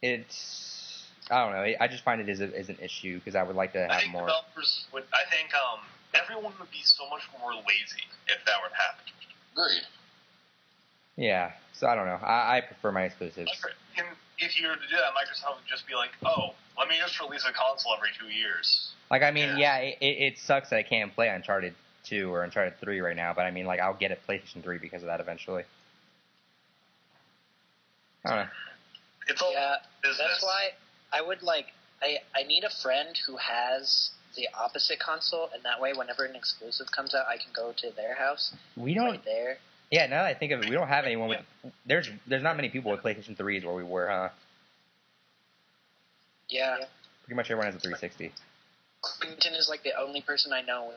It's... I don't know. I just find it is an issue because I would like to have more. Developers would... I think everyone would be so much more lazy if that were to happen. Agreed. Yeah, so I don't know. I prefer my exclusives. And if you were to do that, Microsoft would just be like, oh, let me just release a console every 2 years. Like, I mean, yeah, it sucks that I can't play Uncharted 2 or Uncharted 3 right now, but I mean, like, I'll get a PlayStation 3 because of that eventually. I don't know. It's all business. That's why I would, like, I need a friend who has the opposite console, and that way whenever an exclusive comes out, I can go to their house. We don't... Right there. Yeah, now that I think of it, we don't have anyone with... There's not many people with PlayStation 3s where we were, huh? Yeah. Pretty much everyone has a 360. Quentin is, like, the only person I know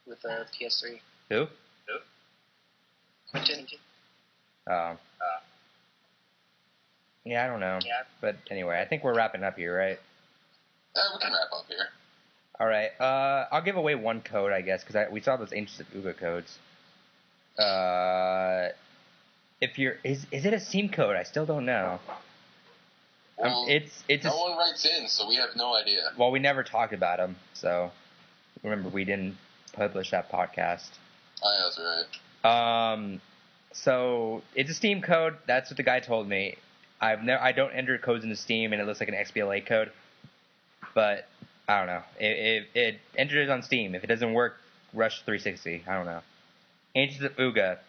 with a PS3. Who? Quentin. Yeah, I don't know. Yeah. But anyway, I think we're wrapping up here, right? We can wrap up here. All right. I'll give away one code, I guess, because we saw those Ancient of Uga codes. If you're, is it a Steam code? I still don't know. Well, it's no one writes in, so we have no idea. Well, we never talked about them, so remember we didn't publish that podcast. Oh, yeah, that's right. So it's a Steam code. That's what the guy told me. I don't enter codes into Steam, and it looks like an XBLA code. But I don't know. It entered it on Steam. If it doesn't work, rush 360. I don't know. Ancients of Uga,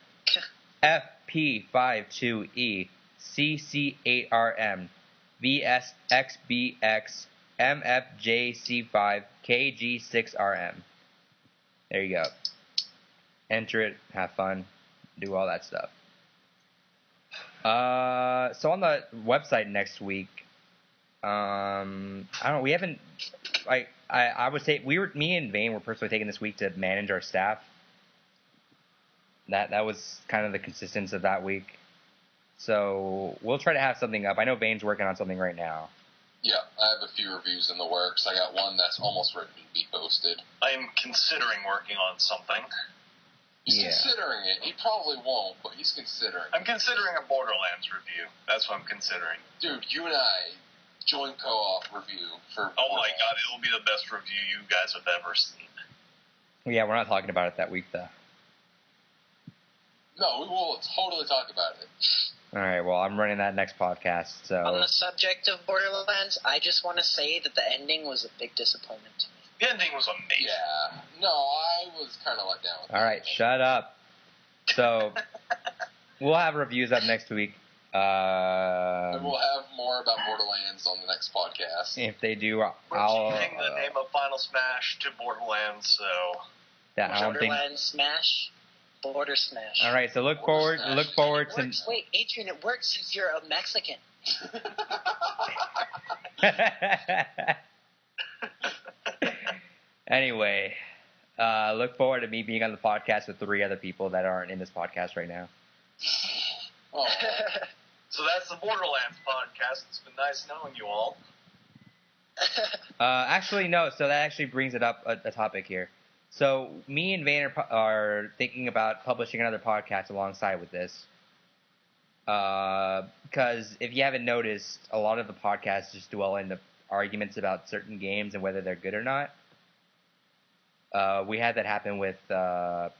FP52E, CC8RM, VSXBX, MFJC5, KG6RM. There you go. Enter it, have fun, do all that stuff. So on the website next week, I don't know, we haven't, like, I would say, me and Vane were personally taking this week to manage our staff. That was kind of the consistency of that week. So we'll try to have something up. I know Vane's working on something right now. Yeah, I have a few reviews in the works. I got one that's almost ready to be posted. I am considering working on something. He's considering it. He probably won't, but he's considering it. I'm considering a Borderlands review. That's what I'm considering. Dude, you and I, joint co-op review for Oh my god, it will be the best review you guys have ever seen. Yeah, we're not talking about it that week, though. No, we will totally talk about it. All right, well, I'm running that next podcast, so... On the subject of Borderlands, I just want to say that the ending was a big disappointment to me. The ending was amazing. Yeah. No, I was kind of let down with All right, shut up. So, we'll have reviews up next week. And we'll have more about Borderlands on the next podcast. If they do, I'll... We're changing the name of Final Smash to Borderlands, so... Yeah, I don't Borderlands Smash? Border Smash. All right, so look forward to... Wait, Adrian, it works since you're a Mexican. Anyway, look forward to me being on the podcast with 3 other people that aren't in this podcast right now. Oh. So that's the Borderlands podcast. It's been nice knowing you all. Actually, no. So that actually brings it up a topic here. So me and Vane are thinking about publishing another podcast alongside with this. Because if you haven't noticed, a lot of the podcasts just dwell into arguments about certain games and whether they're good or not. We had that happen with Portal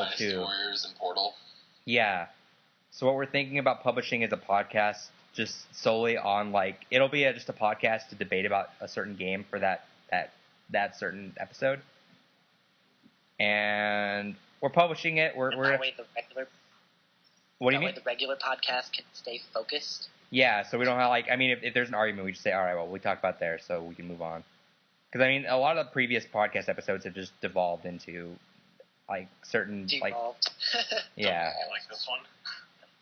Dynasty 2. Warriors and Portal. Yeah. So what we're thinking about publishing is a podcast just solely on, like, it'll be just a podcast to debate about a certain game for that certain episode. And we're publishing it. That way the regular. What do you mean? That way the regular podcast can stay focused. Yeah, so we don't have, like, I mean, if there's an argument, we just say, all right, well, we talked about there, so we can move on. Because, I mean, a lot of the previous podcast episodes have just devolved into, like, certain, Devolved. like, yeah. I like this one.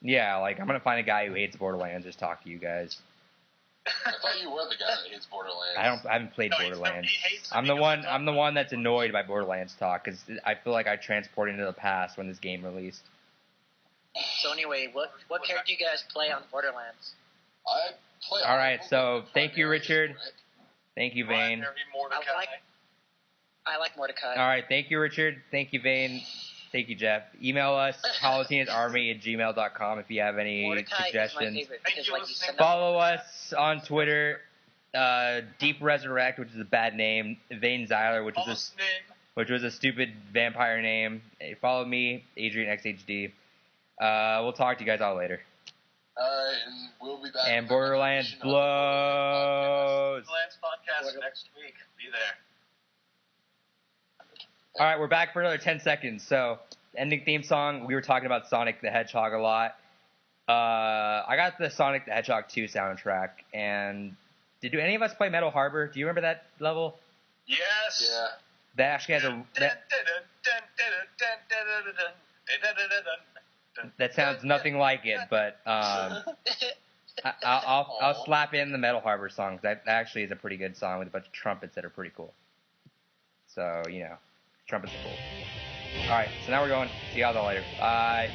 Yeah, like, I'm going to find a guy who hates Borderlands, just talk to you guys. I thought you were the guy that hates Borderlands. I haven't played Borderlands. He hates it I'm the because one that's annoyed by Borderlands talk, because I feel like I transported into the past when this game released. So anyway, what character do you guys play on Borderlands? I play. All right, so thank you, Richard. Thank you, Vane. I like Mordecai. All right, thank you, Richard. Thank you, Vane. Thank you, Jeff. Email us, palutenasarmy@gmail.com if you have any Mordecai suggestions. is my favorite because, like, you send Follow us on Twitter, Deep Resurrect, which is a bad name, Vane Zyler, which was a stupid vampire name. Follow me, Adrian XHD. We'll talk to you guys all later. Alright, and we'll be back. And Borderlands blows. Borderlands podcast next week. Be there. All right, we're back for another 10 seconds. So, ending theme song, we were talking about Sonic the Hedgehog a lot. I got the Sonic the Hedgehog 2 soundtrack, and did any of us play Metal Harbor? Do you remember that level? Yes. Yeah. That actually has a... That sounds nothing like it, but I'll slap in the Metal Harbor song. That actually is a pretty good song with a bunch of trumpets that are pretty cool. So, you know, trumpets are cool. All right, so now we're going. See y'all later. Bye.